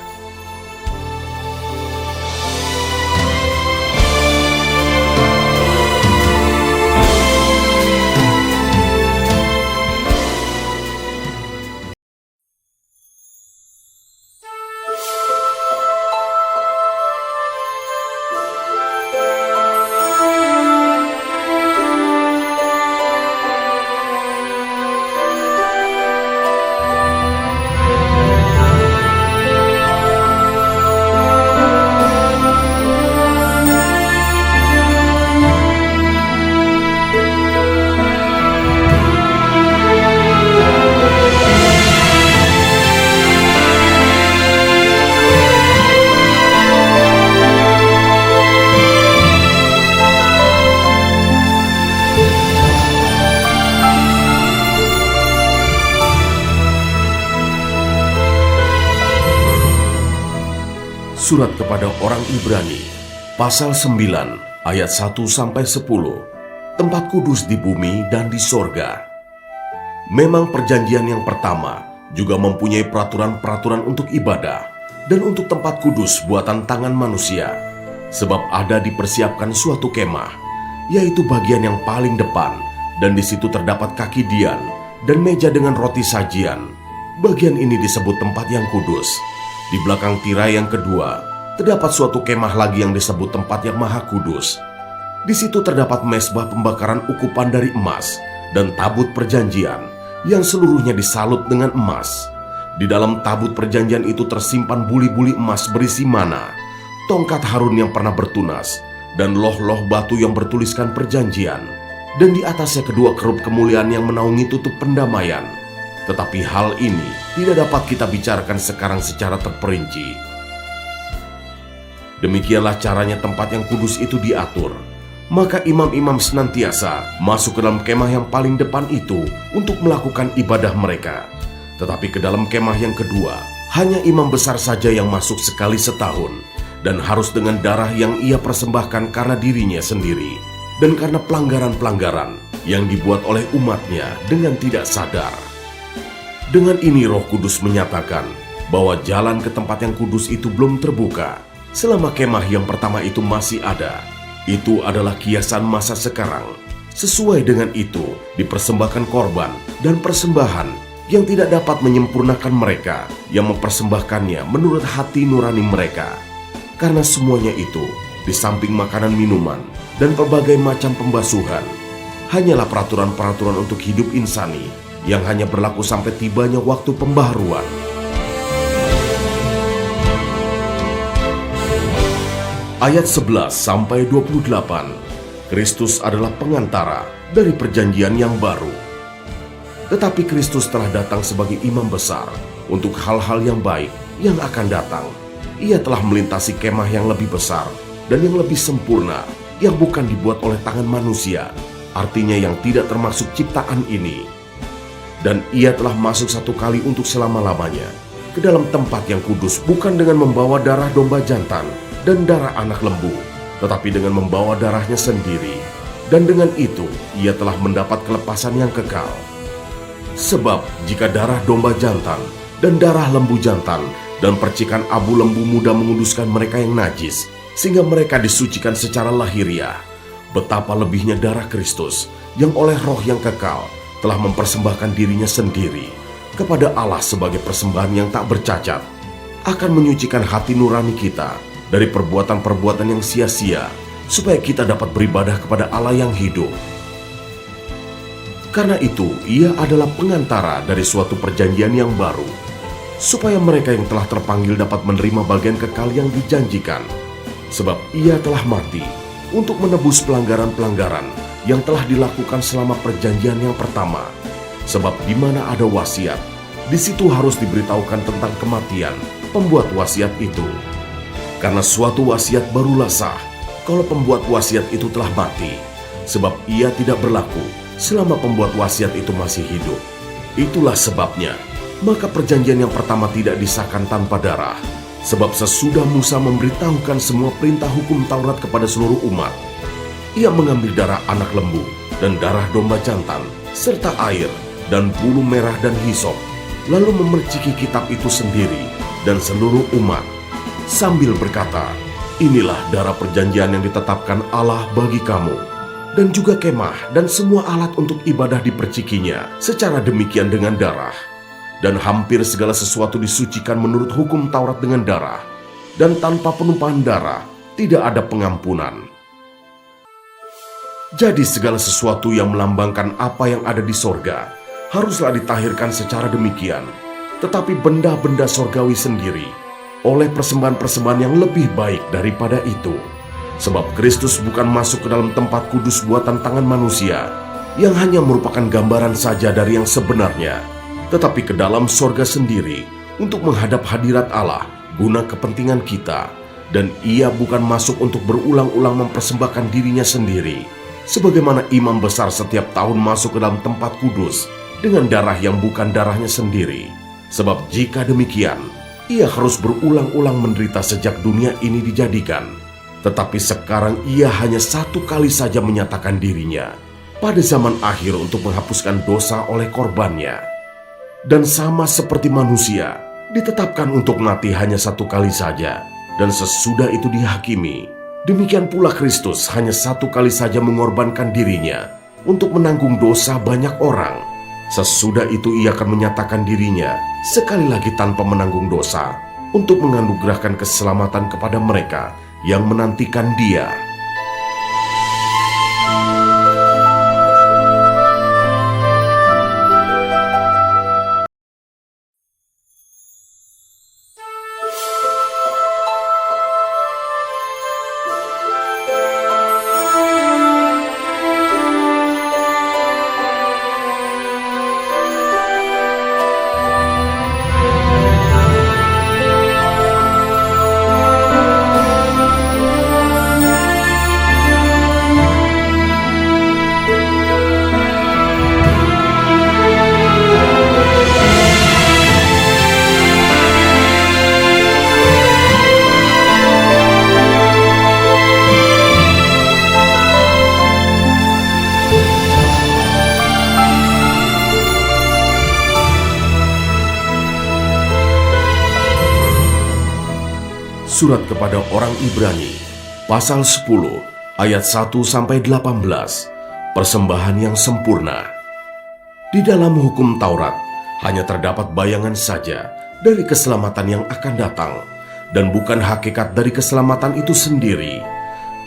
Surat kepada orang Ibrani, pasal 9, ayat 1-10. Tempat kudus di bumi dan di sorga. Memang perjanjian yang pertama juga mempunyai peraturan-peraturan untuk ibadah dan untuk tempat kudus buatan tangan manusia. Sebab ada dipersiapkan suatu kemah, yaitu bagian yang paling depan, dan di situ terdapat kaki dian dan meja dengan roti sajian. Bagian ini disebut tempat yang kudus. Di belakang tirai yang kedua, terdapat suatu kemah lagi yang disebut tempat yang maha kudus. Di situ terdapat mezbah pembakaran ukupan dari emas dan tabut perjanjian yang seluruhnya disalut dengan emas. Di dalam tabut perjanjian itu tersimpan buli-buli emas berisi mana, tongkat Harun yang pernah bertunas, dan loh-loh batu yang bertuliskan perjanjian. Dan di atasnya kedua kerup kemuliaan yang menaungi tutup pendamaian. Tetapi hal ini tidak dapat kita bicarakan sekarang secara terperinci. Demikianlah caranya tempat yang kudus itu diatur. Maka imam-imam senantiasa masuk ke dalam kemah yang paling depan itu untuk melakukan ibadah mereka. Tetapi ke dalam kemah yang kedua, hanya imam besar saja yang masuk sekali setahun, dan harus dengan darah yang ia persembahkan karena dirinya sendiri, dan karena pelanggaran-pelanggaran yang dibuat oleh umatnya dengan tidak sadar. Dengan ini Roh Kudus menyatakan bahwa jalan ke tempat yang kudus itu belum terbuka selama kemah yang pertama itu masih ada. Itu adalah kiasan masa sekarang. Sesuai dengan itu, dipersembahkan korban dan persembahan yang tidak dapat menyempurnakan mereka yang mempersembahkannya menurut hati nurani mereka. Karena semuanya itu, di samping makanan minuman dan berbagai macam pembasuhan, hanyalah peraturan-peraturan untuk hidup insani yang hanya berlaku sampai tibanya waktu pembaharuan. Ayat 11-28, Kristus adalah pengantara dari perjanjian yang baru. Tetapi Kristus telah datang sebagai imam besar untuk hal-hal yang baik yang akan datang. Ia telah melintasi kemah yang lebih besar dan yang lebih sempurna, yang bukan dibuat oleh tangan manusia, artinya yang tidak termasuk ciptaan ini. Dan ia telah masuk satu kali untuk selama-lamanya ke dalam tempat yang kudus, bukan dengan membawa darah domba jantan dan darah anak lembu, tetapi dengan membawa darahnya sendiri. Dan dengan itu ia telah mendapat kelepasan yang kekal. Sebab jika darah domba jantan dan darah lembu jantan dan percikan abu lembu muda menguduskan mereka yang najis, sehingga mereka disucikan secara lahiriah, betapa lebihnya darah Kristus yang oleh Roh yang kekal telah mempersembahkan dirinya sendiri kepada Allah sebagai persembahan yang tak bercacat, akan menyucikan hati nurani kita dari perbuatan-perbuatan yang sia-sia, supaya kita dapat beribadah kepada Allah yang hidup. Karena itu, ia adalah pengantara dari suatu perjanjian yang baru, supaya mereka yang telah terpanggil dapat menerima bagian kekal yang dijanjikan. Sebab ia telah mati untuk menebus pelanggaran-pelanggaran yang telah dilakukan selama perjanjian yang pertama. Sebab di mana ada wasiat, di situ harus diberitahukan tentang kematian pembuat wasiat itu. Karena suatu wasiat barulah sah kalau pembuat wasiat itu telah mati, sebab ia tidak berlaku selama pembuat wasiat itu masih hidup. Itulah sebabnya, maka perjanjian yang pertama tidak disahkan tanpa darah, sebab sesudah Musa memberitahukan semua perintah hukum Taurat kepada seluruh umat, ia mengambil darah anak lembu dan darah domba jantan, serta air dan bulu merah dan hisop, lalu memerciki kitab itu sendiri dan seluruh umat, sambil berkata, "Inilah darah perjanjian yang ditetapkan Allah bagi kamu." Dan juga kemah dan semua alat untuk ibadah dipercikinya secara demikian dengan darah. Dan hampir segala sesuatu disucikan menurut hukum Taurat dengan darah. Dan tanpa penumpahan darah tidak ada pengampunan. Jadi segala sesuatu yang melambangkan apa yang ada di sorga haruslah ditahirkan secara demikian. Tetapi benda-benda sorgawi sendiri oleh persembahan-persembahan yang lebih baik daripada itu. Sebab Kristus bukan masuk ke dalam tempat kudus buatan tangan manusia, yang hanya merupakan gambaran saja dari yang sebenarnya, tetapi ke dalam sorga sendiri untuk menghadap hadirat Allah guna kepentingan kita. Dan ia bukan masuk untuk berulang-ulang mempersembahkan dirinya sendiri, sebagaimana imam besar setiap tahun masuk ke dalam tempat kudus dengan darah yang bukan darahnya sendiri. Sebab jika demikian, ia harus berulang-ulang menderita sejak dunia ini dijadikan. Tetapi sekarang ia hanya satu kali saja menyatakan dirinya pada zaman akhir untuk menghapuskan dosa oleh korbannya. Dan sama seperti manusia, ditetapkan untuk mati hanya satu kali saja, dan sesudah itu dihakimi. Demikian pula Kristus hanya satu kali saja mengorbankan dirinya untuk menanggung dosa banyak orang. Sesudah itu ia akan menyatakan dirinya sekali lagi tanpa menanggung dosa untuk menganugerahkan keselamatan kepada mereka yang menantikan Dia. Surat kepada orang Ibrani, pasal 10, ayat 1-18, persembahan yang sempurna. Di dalam hukum Taurat, hanya terdapat bayangan saja dari keselamatan yang akan datang, dan bukan hakikat dari keselamatan itu sendiri.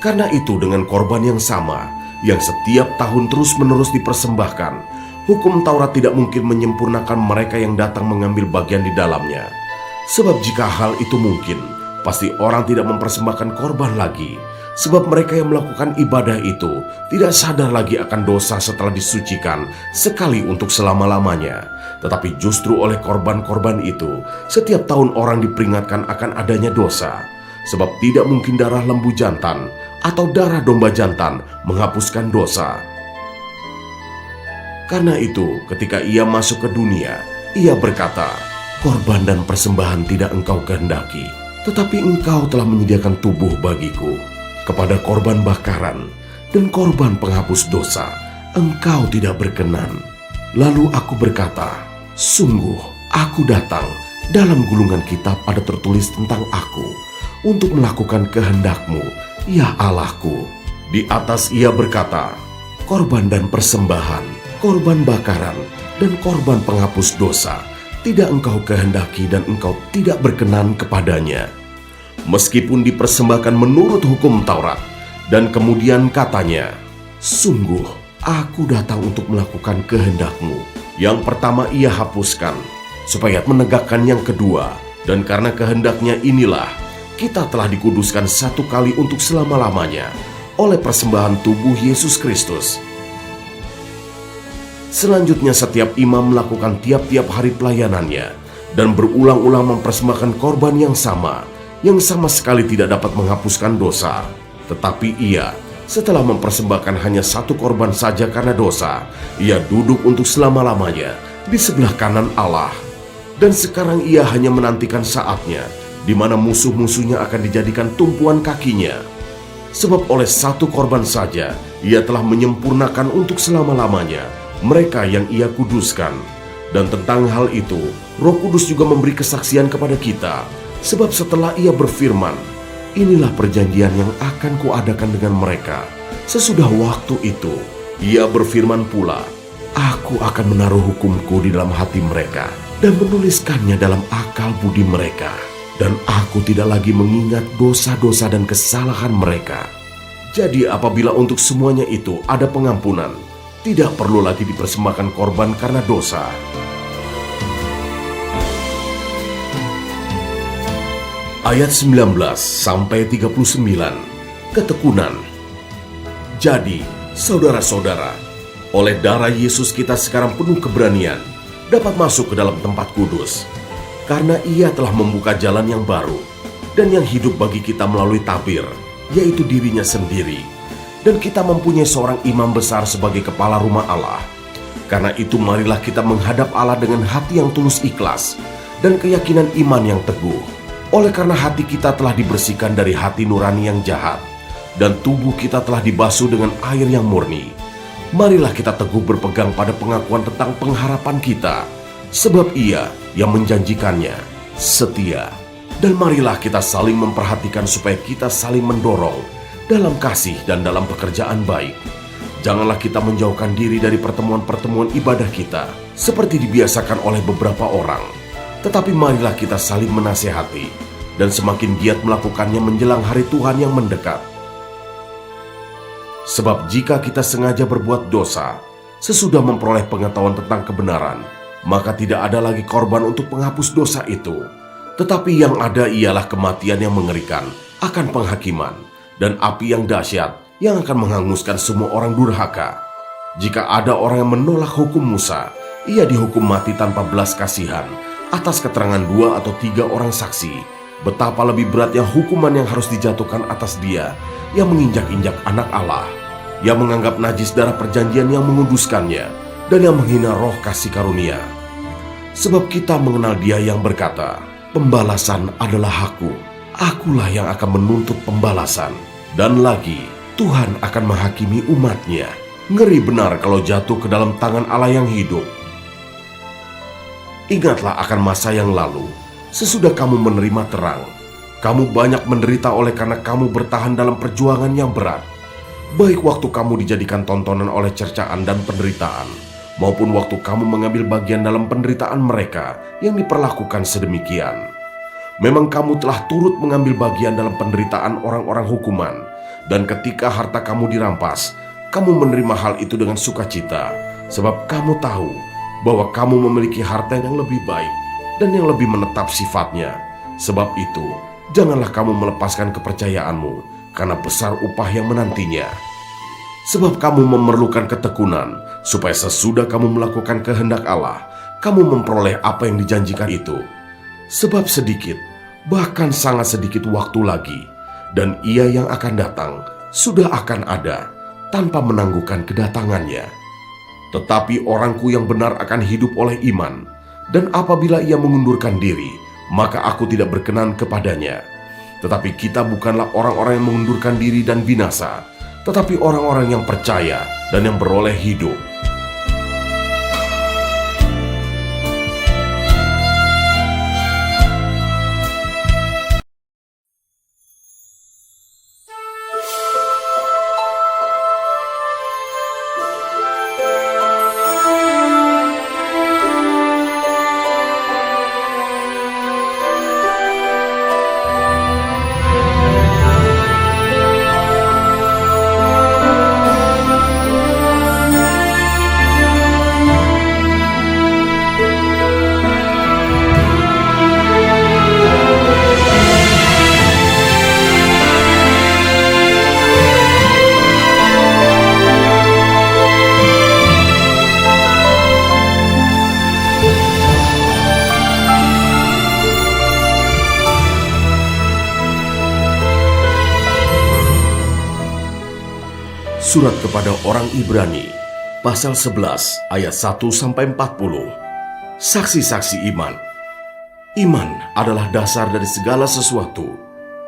Karena itu dengan korban yang sama, yang setiap tahun terus-menerus dipersembahkan, hukum Taurat tidak mungkin menyempurnakan mereka yang datang mengambil bagian di dalamnya. Sebab jika hal itu mungkin, pasti orang tidak mempersembahkan korban lagi. Sebab mereka yang melakukan ibadah itu tidak sadar lagi akan dosa setelah disucikan sekali untuk selama-lamanya. Tetapi justru oleh korban-korban itu, setiap tahun orang diperingatkan akan adanya dosa. Sebab tidak mungkin darah lembu jantan atau darah domba jantan menghapuskan dosa. Karena itu, ketika ia masuk ke dunia, ia berkata, "Korban dan persembahan tidak engkau kehendaki, tetapi engkau telah menyediakan tubuh bagiku. Kepada korban bakaran dan korban penghapus dosa, engkau tidak berkenan." Lalu aku berkata, "Sungguh, aku datang, dalam gulungan kitab ada tertulis tentang aku, untuk melakukan kehendak-Mu, ya Allahku." Di atas ia berkata, "Korban dan persembahan, korban bakaran, dan korban penghapus dosa tidak engkau kehendaki dan engkau tidak berkenan kepadanya." Meskipun dipersembahkan menurut hukum Taurat, dan kemudian katanya, "Sungguh, aku datang untuk melakukan kehendak-Mu." Yang pertama ia hapuskan, supaya menegakkan yang kedua, dan karena kehendaknya inilah, kita telah dikuduskan satu kali untuk selama-lamanya, oleh persembahan tubuh Yesus Kristus. Selanjutnya setiap imam melakukan tiap-tiap hari pelayanannya dan berulang-ulang mempersembahkan korban yang sama sekali tidak dapat menghapuskan dosa. Tetapi ia, setelah mempersembahkan hanya satu korban saja karena dosa, ia duduk untuk selama-lamanya di sebelah kanan Allah. Dan sekarang ia hanya menantikan saatnya di mana musuh-musuhnya akan dijadikan tumpuan kakinya. Sebab oleh satu korban saja ia telah menyempurnakan untuk selama-lamanya mereka yang ia kuduskan. Dan tentang hal itu, Roh Kudus juga memberi kesaksian kepada kita. Sebab setelah ia berfirman, "Inilah perjanjian yang akan kuadakan dengan mereka sesudah waktu itu," ia berfirman pula, "Aku akan menaruh hukumku di dalam hati mereka dan menuliskannya dalam akal budi mereka. Dan aku tidak lagi mengingat dosa-dosa dan kesalahan mereka." Jadi apabila untuk semuanya itu ada pengampunan, tidak perlu lagi dipersembahkan korban karena dosa. Ayat 19-39, ketekunan. Jadi, saudara-saudara, oleh darah Yesus kita sekarang penuh keberanian dapat masuk ke dalam tempat kudus, karena ia telah membuka jalan yang baru dan yang hidup bagi kita melalui tabir, yaitu dirinya sendiri. Dan kita mempunyai seorang imam besar sebagai kepala rumah Allah. Karena itu marilah kita menghadap Allah dengan hati yang tulus ikhlas dan keyakinan iman yang teguh. Oleh karena hati kita telah dibersihkan dari hati nurani yang jahat, dan tubuh kita telah dibasuh dengan air yang murni. Marilah kita teguh berpegang pada pengakuan tentang pengharapan kita, sebab Ia yang menjanjikannya setia. Dan marilah kita saling memperhatikan supaya kita saling mendorong dalam kasih dan dalam pekerjaan baik. Janganlah kita menjauhkan diri dari pertemuan-pertemuan ibadah kita, seperti dibiasakan oleh beberapa orang. Tetapi marilah kita saling menasihati, dan semakin giat melakukannya menjelang hari Tuhan yang mendekat. Sebab jika kita sengaja berbuat dosa, sesudah memperoleh pengetahuan tentang kebenaran, maka tidak ada lagi korban untuk penghapus dosa itu. Tetapi yang ada ialah kematian yang mengerikan akan penghakiman, dan api yang dahsyat yang akan menghanguskan semua orang durhaka. Jika ada orang yang menolak hukum Musa, ia dihukum mati tanpa belas kasihan atas keterangan 2 atau 3 orang saksi. Betapa lebih beratnya hukuman yang harus dijatuhkan atas dia yang menginjak-injak anak Allah, yang menganggap najis darah perjanjian yang menguduskannya, dan yang menghina roh kasih karunia. Sebab kita mengenal Dia yang berkata, "Pembalasan adalah Aku, Akulah yang akan menuntut pembalasan." Dan lagi, Tuhan akan menghakimi umat-Nya. Ngeri benar kalau jatuh ke dalam tangan Allah yang hidup. Ingatlah akan masa yang lalu, sesudah kamu menerima terang. Kamu banyak menderita oleh karena kamu bertahan dalam perjuangan yang berat. Baik waktu kamu dijadikan tontonan oleh cercaan dan penderitaan, maupun waktu kamu mengambil bagian dalam penderitaan mereka yang diperlakukan sedemikian. Memang kamu telah turut mengambil bagian dalam penderitaan orang-orang hukuman, dan ketika harta kamu dirampas, kamu menerima hal itu dengan sukacita, sebab kamu tahu bahwa kamu memiliki harta yang lebih baik dan yang lebih menetap sifatnya. Sebab itu, janganlah kamu melepaskan kepercayaanmu, karena besar upah yang menantinya. Sebab kamu memerlukan ketekunan, supaya sesudah kamu melakukan kehendak Allah, kamu memperoleh apa yang dijanjikan itu. Sebab sedikit, bahkan sangat sedikit waktu lagi, dan Ia yang akan datang sudah akan ada, tanpa menangguhkan kedatangannya. Tetapi orangku yang benar akan hidup oleh iman, dan apabila ia mengundurkan diri, maka aku tidak berkenan kepadanya. Tetapi kita bukanlah orang-orang yang mengundurkan diri dan binasa, tetapi orang-orang yang percaya dan yang beroleh hidup. Surat kepada orang Ibrani, pasal 11 ayat 1-40. Saksi-saksi iman. Iman adalah dasar dari segala sesuatu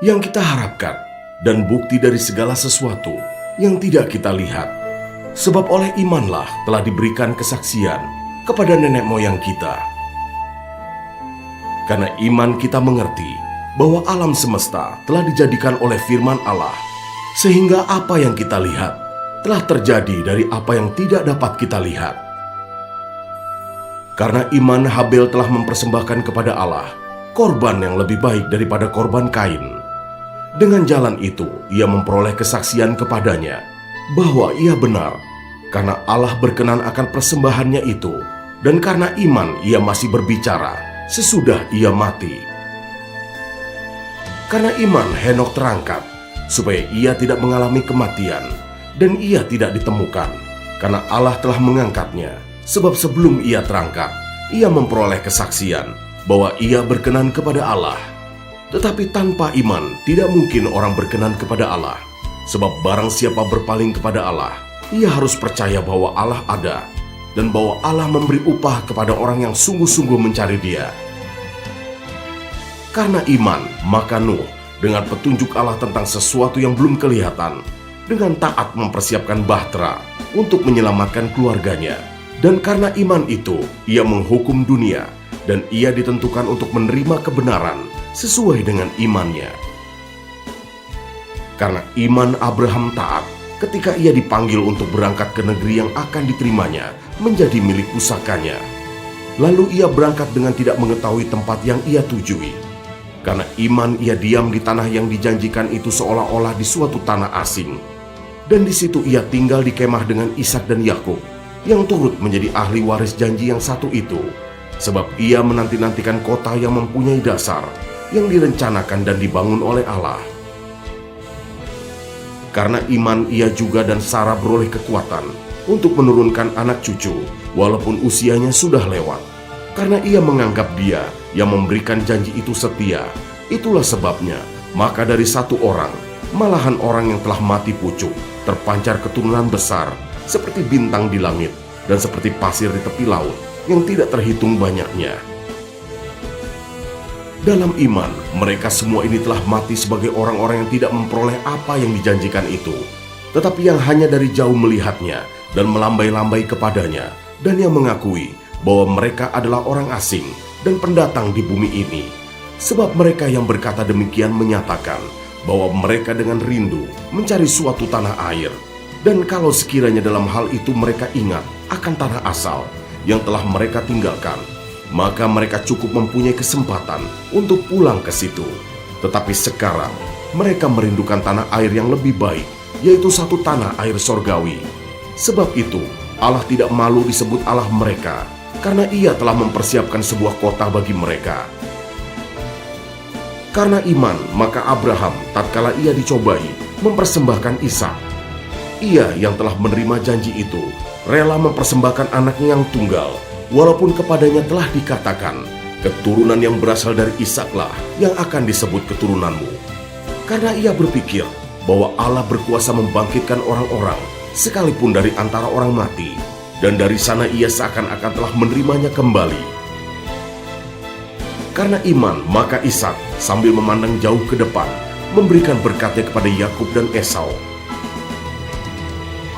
yang kita harapkan dan bukti dari segala sesuatu yang tidak kita lihat. Sebab oleh imanlah telah diberikan kesaksian kepada nenek moyang kita. Karena iman kita mengerti bahwa alam semesta telah dijadikan oleh firman Allah, sehingga apa yang kita lihat telah terjadi dari apa yang tidak dapat kita lihat. Karena iman, Habel telah mempersembahkan kepada Allah korban yang lebih baik daripada korban Kain. Dengan jalan itu, ia memperoleh kesaksian kepadanya bahwa ia benar, karena Allah berkenan akan persembahannya itu, dan karena iman ia masih berbicara sesudah ia mati. Karena iman Henokh terangkat, supaya ia tidak mengalami kematian, dan ia tidak ditemukan, karena Allah telah mengangkatnya. Sebab sebelum ia terangkat, ia memperoleh kesaksian bahwa ia berkenan kepada Allah. Tetapi tanpa iman tidak mungkin orang berkenan kepada Allah. Sebab barang siapa berpaling kepada Allah, ia harus percaya bahwa Allah ada, dan bahwa Allah memberi upah kepada orang yang sungguh-sungguh mencari Dia. Karena iman, maka Nuh dengan petunjuk Allah tentang sesuatu yang belum kelihatan, dengan taat mempersiapkan bahtera untuk menyelamatkan keluarganya. Dan karena iman itu, ia menghukum dunia, dan ia ditentukan untuk menerima kebenaran sesuai dengan imannya. Karena iman Abraham taat ketika ia dipanggil untuk berangkat ke negeri yang akan diterimanya menjadi milik pusakanya. Lalu ia berangkat dengan tidak mengetahui tempat yang ia tujui. Karena iman ia diam di tanah yang dijanjikan itu seolah-olah di suatu tanah asing. Dan di situ ia tinggal di kemah dengan Ishak dan Yakub, yang turut menjadi ahli waris janji yang satu itu. Sebab ia menanti-nantikan kota yang mempunyai dasar, yang direncanakan dan dibangun oleh Allah. Karena iman ia juga dan Sarah beroleh kekuatan untuk menurunkan anak cucu, walaupun usianya sudah lewat. Karena ia menganggap Dia yang memberikan janji itu setia. Itulah sebabnya, maka dari satu orang, malahan orang yang telah mati pucuk, terpancar keturunan besar, seperti bintang di langit, dan seperti pasir di tepi laut, yang tidak terhitung banyaknya. Dalam iman, mereka semua ini telah mati sebagai orang-orang yang tidak memperoleh apa yang dijanjikan itu, tetapi yang hanya dari jauh melihatnya, dan melambai-lambai kepadanya, dan yang mengakui bahwa mereka adalah orang asing, dan pendatang di bumi ini. Sebab mereka yang berkata demikian menyatakan bahwa mereka dengan rindu mencari suatu tanah air. Dan kalau sekiranya dalam hal itu mereka ingat akan tanah asal yang telah mereka tinggalkan, maka mereka cukup mempunyai kesempatan untuk pulang ke situ. Tetapi sekarang mereka merindukan tanah air yang lebih baik, yaitu satu tanah air sorgawi. Sebab itu Allah tidak malu disebut Allah mereka, karena Ia telah mempersiapkan sebuah kota bagi mereka. Karena iman, maka Abraham tatkala ia dicobai mempersembahkan Ishak. Ia yang telah menerima janji itu rela mempersembahkan anaknya yang tunggal, walaupun kepadanya telah dikatakan, keturunan yang berasal dari Ishaklah yang akan disebut keturunanmu. Karena ia berpikir bahwa Allah berkuasa membangkitkan orang-orang sekalipun dari antara orang mati, dan dari sana ia seakan-akan telah menerimanya kembali. Karena iman, maka Ishak sambil memandang jauh ke depan memberikan berkatnya kepada Yakub dan Esau.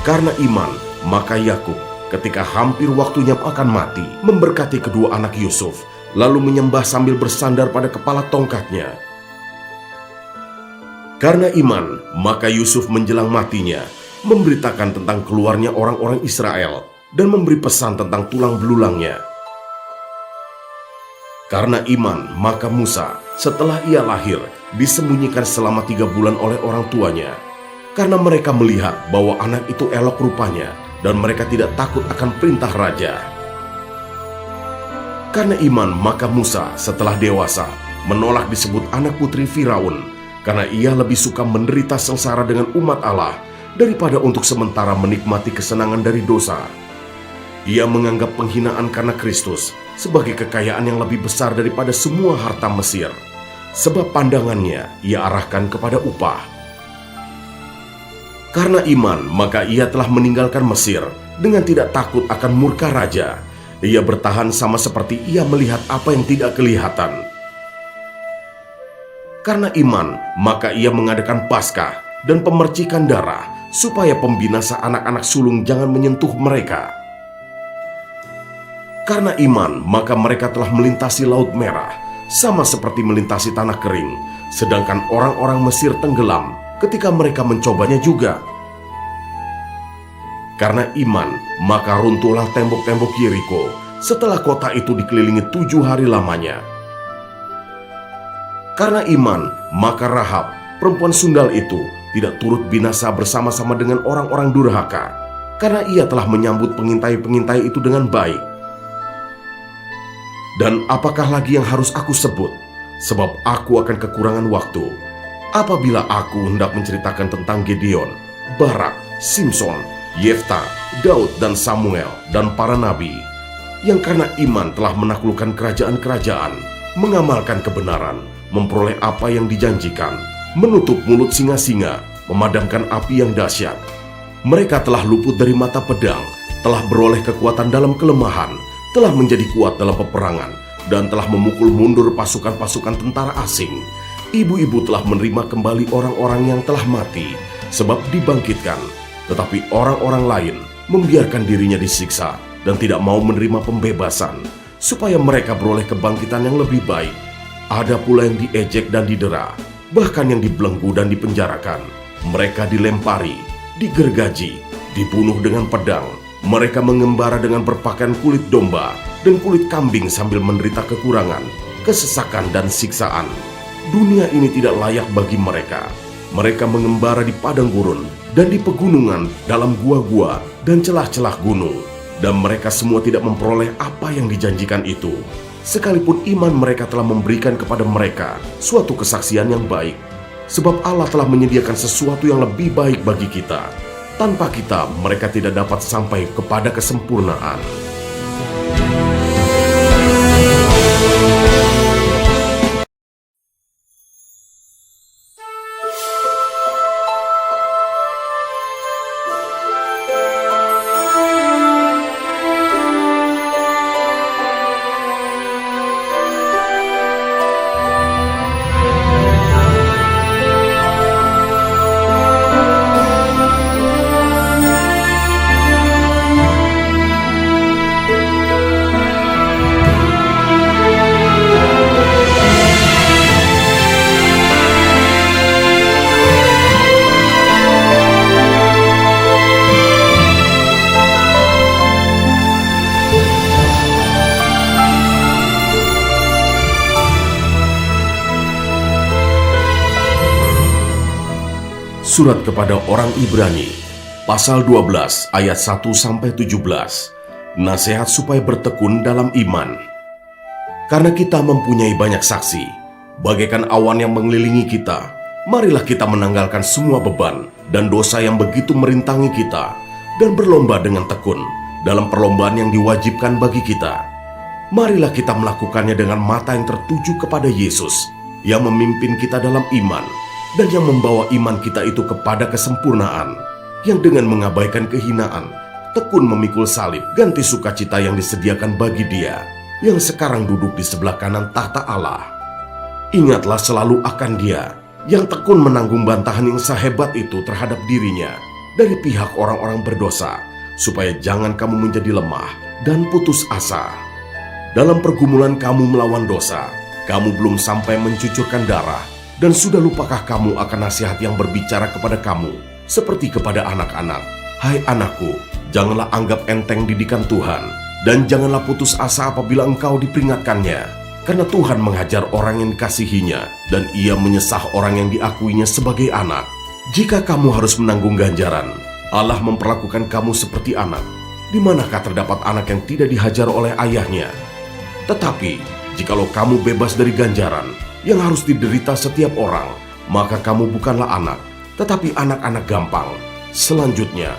Karena iman, maka Yakub ketika hampir waktunya akan mati memberkati kedua anak Yusuf, lalu menyembah sambil bersandar pada kepala tongkatnya. Karena iman, maka Yusuf menjelang matinya memberitakan tentang keluarnya orang-orang Israel dan memberi pesan tentang tulang belulangnya. Karena iman, maka Musa setelah ia lahir disembunyikan selama 3 bulan oleh orang tuanya, karena mereka melihat bahwa anak itu elok rupanya dan mereka tidak takut akan perintah raja. Karena iman, maka Musa setelah dewasa menolak disebut anak putri Firaun, karena ia lebih suka menderita sengsara dengan umat Allah daripada untuk sementara menikmati kesenangan dari dosa. Ia menganggap penghinaan karena Kristus sebagai kekayaan yang lebih besar daripada semua harta Mesir, sebab pandangannya ia arahkan kepada upah. Karena iman, maka ia telah meninggalkan Mesir dengan tidak takut akan murka raja. Ia bertahan sama seperti ia melihat apa yang tidak kelihatan. Karena iman, maka ia mengadakan Paskah dan pemercikan darah, supaya pembinasa anak-anak sulung jangan menyentuh mereka. Karena iman, maka mereka telah melintasi Laut Merah, sama seperti melintasi tanah kering, sedangkan orang-orang Mesir tenggelam ketika mereka mencobanya juga. Karena iman, maka runtuhlah tembok-tembok Yeriko setelah kota itu dikelilingi 7 hari lamanya. Karena iman, maka Rahab, perempuan sundal itu, tidak turut binasa bersama-sama dengan orang-orang durhaka, karena ia telah menyambut pengintai-pengintai itu dengan baik. Dan apakah lagi yang harus aku sebut? Sebab aku akan kekurangan waktu. Apabila aku hendak menceritakan tentang Gideon, Barak, Simson, Yefta, Daud dan Samuel dan para nabi, yang karena iman telah menaklukkan kerajaan-kerajaan, mengamalkan kebenaran, memperoleh apa yang dijanjikan, menutup mulut singa-singa, memadamkan api yang dahsyat. Mereka telah luput dari mata pedang, telah beroleh kekuatan dalam kelemahan, telah menjadi kuat dalam peperangan, dan telah memukul mundur pasukan-pasukan tentara asing. Ibu-ibu telah menerima kembali orang-orang yang telah mati, sebab dibangkitkan. Tetapi orang-orang lain membiarkan dirinya disiksa dan tidak mau menerima pembebasan, supaya mereka beroleh kebangkitan yang lebih baik. Ada pula yang diejek dan didera, bahkan yang dibelenggu dan dipenjarakan. Mereka dilempari, digergaji, dibunuh dengan pedang. Mereka mengembara dengan berpakaian kulit domba dan kulit kambing sambil menderita kekurangan, kesesakan dan siksaan. Dunia ini tidak layak bagi mereka. Mereka mengembara di padang gurun dan di pegunungan, dalam gua-gua dan celah-celah gunung. Dan mereka semua tidak memperoleh apa yang dijanjikan itu, sekalipun iman mereka telah memberikan kepada mereka suatu kesaksian yang baik. Sebab Allah telah menyediakan sesuatu yang lebih baik bagi kita. Tanpa kita, mereka tidak dapat sampai kepada kesempurnaan. Surat kepada orang Ibrani, pasal 12 ayat 1-17. Nasihat supaya bertekun dalam iman. Karena kita mempunyai banyak saksi, bagaikan awan yang mengelilingi kita, marilah kita menanggalkan semua beban dan dosa yang begitu merintangi kita, dan berlomba dengan tekun dalam perlombaan yang diwajibkan bagi kita. Marilah kita melakukannya dengan mata yang tertuju kepada Yesus, yang memimpin kita dalam iman, dan yang membawa iman kita itu kepada kesempurnaan, yang dengan mengabaikan kehinaan, tekun memikul salib, ganti sukacita yang disediakan bagi Dia, yang sekarang duduk di sebelah kanan tahta Allah. Ingatlah selalu akan Dia, yang tekun menanggung bantahan yang sehebat itu terhadap dirinya, dari pihak orang-orang berdosa, supaya jangan kamu menjadi lemah dan putus asa. Dalam pergumulan kamu melawan dosa, kamu belum sampai mencucurkan darah, dan sudah lupakah kamu akan nasihat yang berbicara kepada kamu, seperti kepada anak-anak? Hai anakku, janganlah anggap enteng didikan Tuhan, dan janganlah putus asa apabila engkau diperingatkannya. Karena Tuhan menghajar orang yang dikasihinya, dan Ia menyesah orang yang diakuinya sebagai anak. Jika kamu harus menanggung ganjaran, Allah memperlakukan kamu seperti anak. Di manakah terdapat anak yang tidak dihajar oleh ayahnya? Tetapi, jikalau kamu bebas dari ganjaran yang harus diderita setiap orang, maka kamu bukanlah anak, tetapi anak-anak gampang. Selanjutnya,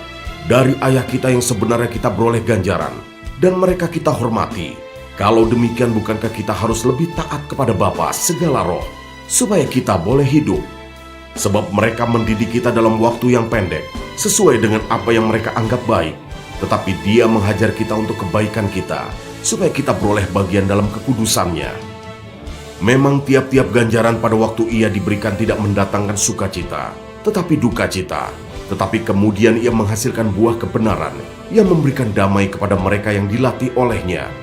dari ayah kita yang sebenarnya kita beroleh ganjaran, dan mereka kita hormati. Kalau demikian, bukankah kita harus lebih taat kepada Bapa segala roh, supaya kita boleh hidup? Sebab mereka mendidik kita dalam waktu yang pendek, sesuai dengan apa yang mereka anggap baik. Tetapi Dia menghajar kita untuk kebaikan kita, supaya kita beroleh bagian dalam kekudusannya. Memang tiap-tiap ganjaran pada waktu ia diberikan tidak mendatangkan sukacita, tetapi duka cita. Tetapi kemudian ia menghasilkan buah kebenaran yang memberikan damai kepada mereka yang dilatih olehnya.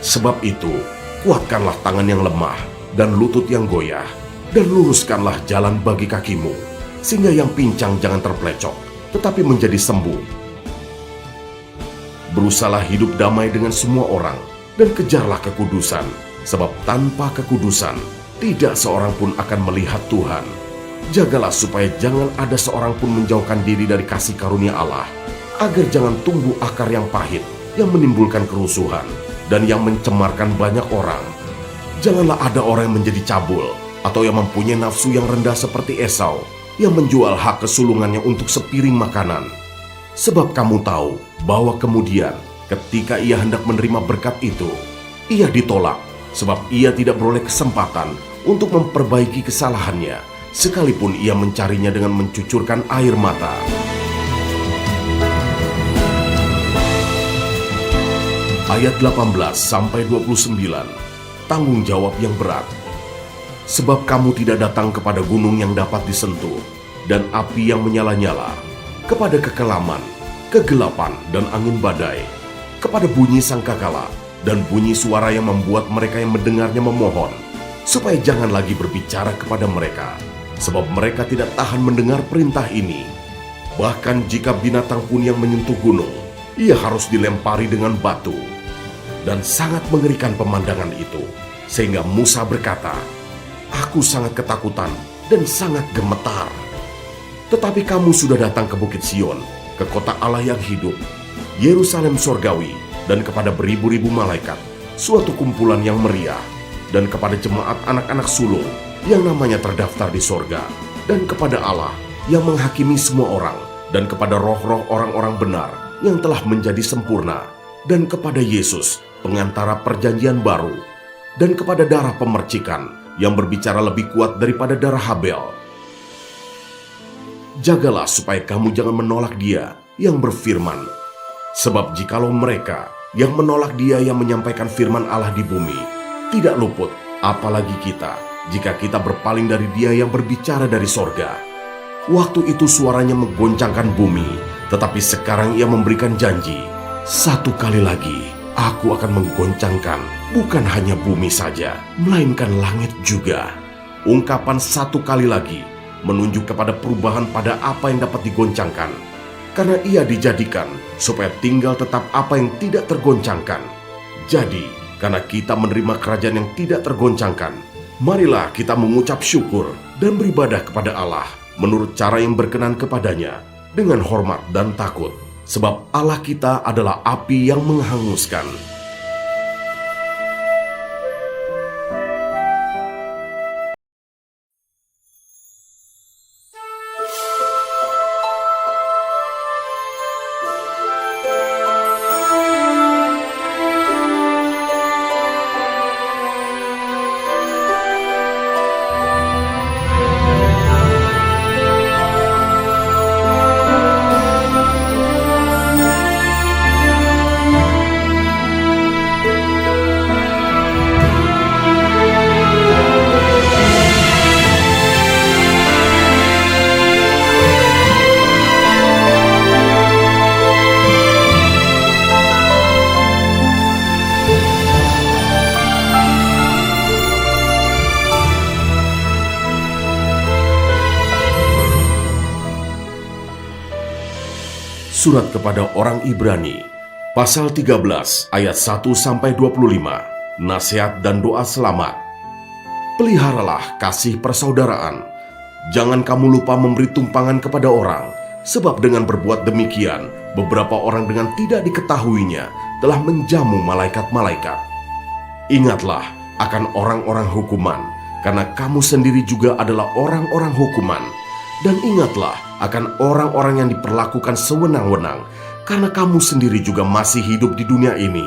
Sebab itu, kuatkanlah tangan yang lemah dan lutut yang goyah, dan luruskanlah jalan bagi kakimu, sehingga yang pincang jangan terpelecok, tetapi menjadi sembuh. Berusahalah hidup damai dengan semua orang, dan kejarlah kekudusan, sebab tanpa kekudusan, tidak seorang pun akan melihat Tuhan. Jagalah supaya jangan ada seorang pun menjauhkan diri dari kasih karunia Allah, agar jangan tumbuh akar yang pahit, yang menimbulkan kerusuhan, dan yang mencemarkan banyak orang. Janganlah ada orang yang menjadi cabul, atau yang mempunyai nafsu yang rendah seperti Esau, yang menjual hak kesulungannya untuk sepiring makanan. Sebab kamu tahu bahwa kemudian, ketika ia hendak menerima berkat itu, ia ditolak, sebab ia tidak beroleh kesempatan untuk memperbaiki kesalahannya, sekalipun ia mencarinya dengan mencucurkan air mata. Ayat 18-29, tanggung jawab yang berat. Sebab kamu tidak datang kepada gunung yang dapat disentuh, dan api yang menyala-nyala, kepada kekelaman, kegelapan, dan angin badai, kepada bunyi sangkakala, dan bunyi suara yang membuat mereka yang mendengarnya memohon, supaya jangan lagi berbicara kepada mereka, sebab mereka tidak tahan mendengar perintah ini. Bahkan jika binatang pun yang menyentuh gunung, ia harus dilempari dengan batu. Dan sangat mengerikan pemandangan itu, sehingga Musa berkata, "Aku sangat ketakutan dan sangat gemetar." Tetapi kamu sudah datang ke Bukit Sion, ke kota Allah yang hidup, Yerusalem sorgawi, dan kepada beribu-ribu malaikat, suatu kumpulan yang meriah, dan kepada jemaat anak-anak sulung yang namanya terdaftar di sorga, dan kepada Allah yang menghakimi semua orang, dan kepada roh-roh orang-orang benar yang telah menjadi sempurna, dan kepada Yesus, pengantara perjanjian baru, dan kepada darah pemercikan yang berbicara lebih kuat daripada darah Habel. Jagalah supaya kamu jangan menolak Dia yang berfirman. Sebab jikalau mereka yang menolak Dia yang menyampaikan firman Allah di bumi tidak luput, apalagi kita, jika kita berpaling dari Dia yang berbicara dari sorga. Waktu itu suaranya menggoncangkan bumi, tetapi sekarang Ia memberikan janji, satu kali lagi Aku akan menggoncangkan bukan hanya bumi saja, melainkan langit juga. Ungkapan satu kali lagi menunjuk kepada perubahan pada apa yang dapat digoncangkan, karena Ia dijadikan supaya tinggal tetap apa yang tidak tergoncangkan. Jadi, karena kita menerima kerajaan yang tidak tergoncangkan, Marilah kita mengucap syukur dan beribadah kepada Allah menurut cara yang berkenan kepadanya dengan hormat dan takut, sebab Allah kita adalah api yang menghanguskan. Surat kepada orang Ibrani, pasal 13 ayat 1-25, nasihat dan doa selamat. Peliharalah kasih persaudaraan. Jangan kamu lupa memberi tumpangan kepada orang, sebab dengan berbuat demikian, beberapa orang dengan tidak diketahuinya telah menjamu malaikat-malaikat. Ingatlah akan orang-orang hukuman, karena kamu sendiri juga adalah orang-orang hukuman. Dan ingatlah akan orang-orang yang diperlakukan sewenang-wenang, karena kamu sendiri juga masih hidup di dunia ini.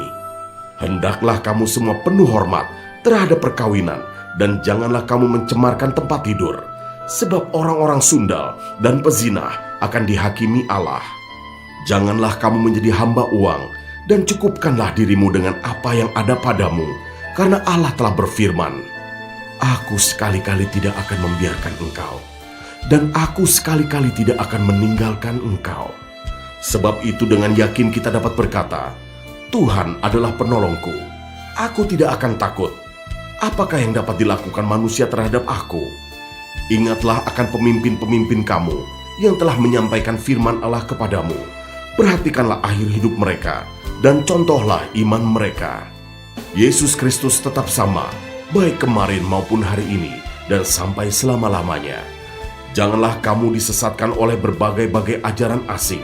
Hendaklah kamu semua penuh hormat terhadap perkawinan, dan janganlah kamu mencemarkan tempat tidur, sebab orang-orang sundal dan pezinah akan dihakimi Allah. Janganlah kamu menjadi hamba uang, dan cukupkanlah dirimu dengan apa yang ada padamu, karena Allah telah berfirman, "Aku sekali-kali tidak akan membiarkan engkau, dan aku sekali-kali tidak akan meninggalkan engkau." Sebab itu dengan yakin kita dapat berkata, "Tuhan adalah penolongku, aku tidak akan takut. Apakah yang dapat dilakukan manusia terhadap aku?" Ingatlah akan pemimpin-pemimpin kamu yang telah menyampaikan firman Allah kepadamu. Perhatikanlah akhir hidup mereka, dan contohlah iman mereka. Yesus Kristus tetap sama, baik kemarin maupun hari ini, dan sampai selama-lamanya. Janganlah kamu disesatkan oleh berbagai-bagai ajaran asing,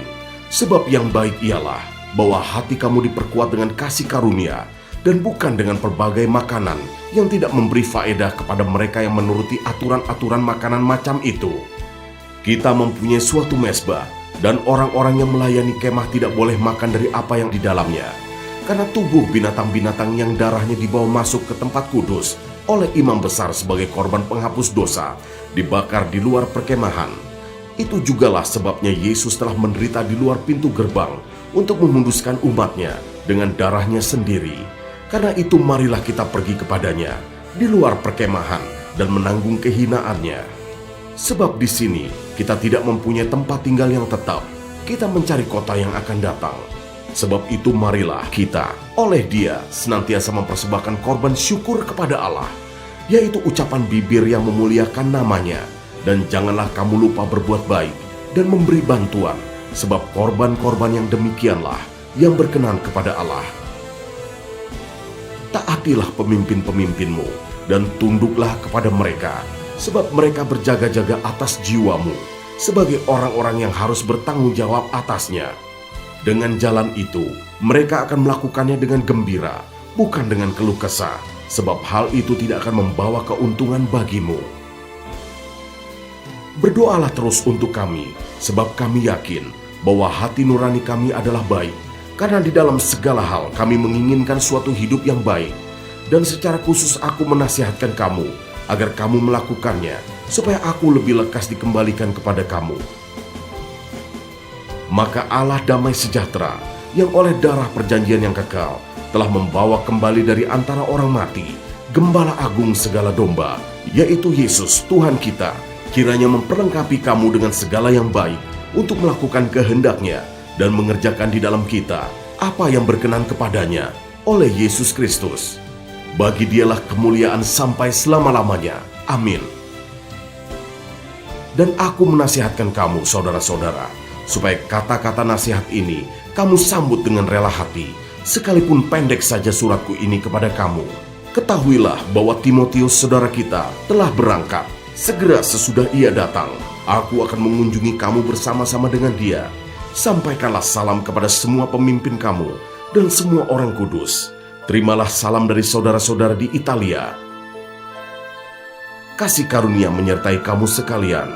sebab yang baik ialah bahwa hati kamu diperkuat dengan kasih karunia, dan bukan dengan berbagai makanan yang tidak memberi faedah kepada mereka yang menuruti aturan-aturan makanan macam itu. Kita mempunyai suatu mezbah, dan orang-orang yang melayani kemah tidak boleh makan dari apa yang di dalamnya, karena tubuh binatang-binatang yang darahnya dibawa masuk ke tempat kudus oleh imam besar sebagai korban penghapus dosa dibakar di luar perkemahan. Itu jugalah sebabnya Yesus telah menderita di luar pintu gerbang untuk memunduskan umatnya dengan darahnya sendiri. Karena itu marilah kita pergi kepadanya di luar perkemahan dan menanggung kehinaannya. Sebab di sini kita tidak mempunyai tempat tinggal yang tetap, kita mencari kota yang akan datang. Sebab itu marilah kita oleh Dia senantiasa mempersembahkan korban syukur kepada Allah, yaitu ucapan bibir yang memuliakan namanya. Dan janganlah kamu lupa berbuat baik dan memberi bantuan, sebab korban-korban yang demikianlah yang berkenan kepada Allah. Taatilah pemimpin-pemimpinmu dan tunduklah kepada mereka, sebab mereka berjaga-jaga atas jiwamu, sebagai orang-orang yang harus bertanggung jawab atasnya. Dengan jalan itu, mereka akan melakukannya dengan gembira, bukan dengan keluh kesah, sebab hal itu tidak akan membawa keuntungan bagimu. Berdoalah terus untuk kami, sebab kami yakin bahwa hati nurani kami adalah baik, karena di dalam segala hal kami menginginkan suatu hidup yang baik. Dan secara khusus aku menasihatkan kamu, agar kamu melakukannya, supaya aku lebih lekas dikembalikan kepada kamu. Maka Allah damai sejahtera, yang oleh darah perjanjian yang kekal, telah membawa kembali dari antara orang mati, Gembala Agung segala domba, yaitu Yesus Tuhan kita, kiranya memperlengkapi kamu dengan segala yang baik, untuk melakukan kehendak-Nya, dan mengerjakan di dalam kita apa yang berkenan kepadanya, oleh Yesus Kristus. Bagi Dialah kemuliaan sampai selama-lamanya. Amin. Dan aku menasihatkan kamu, saudara-saudara, supaya kata-kata nasihat ini kamu sambut dengan rela hati, sekalipun pendek saja suratku ini kepada kamu. Ketahuilah bahwa Timotius saudara kita telah berangkat. Segera sesudah ia datang, aku akan mengunjungi kamu bersama-sama dengan dia. Sampaikanlah salam kepada semua pemimpin kamu dan semua orang kudus. Terimalah salam dari saudara-saudara di Italia. Kasih karunia menyertai kamu sekalian.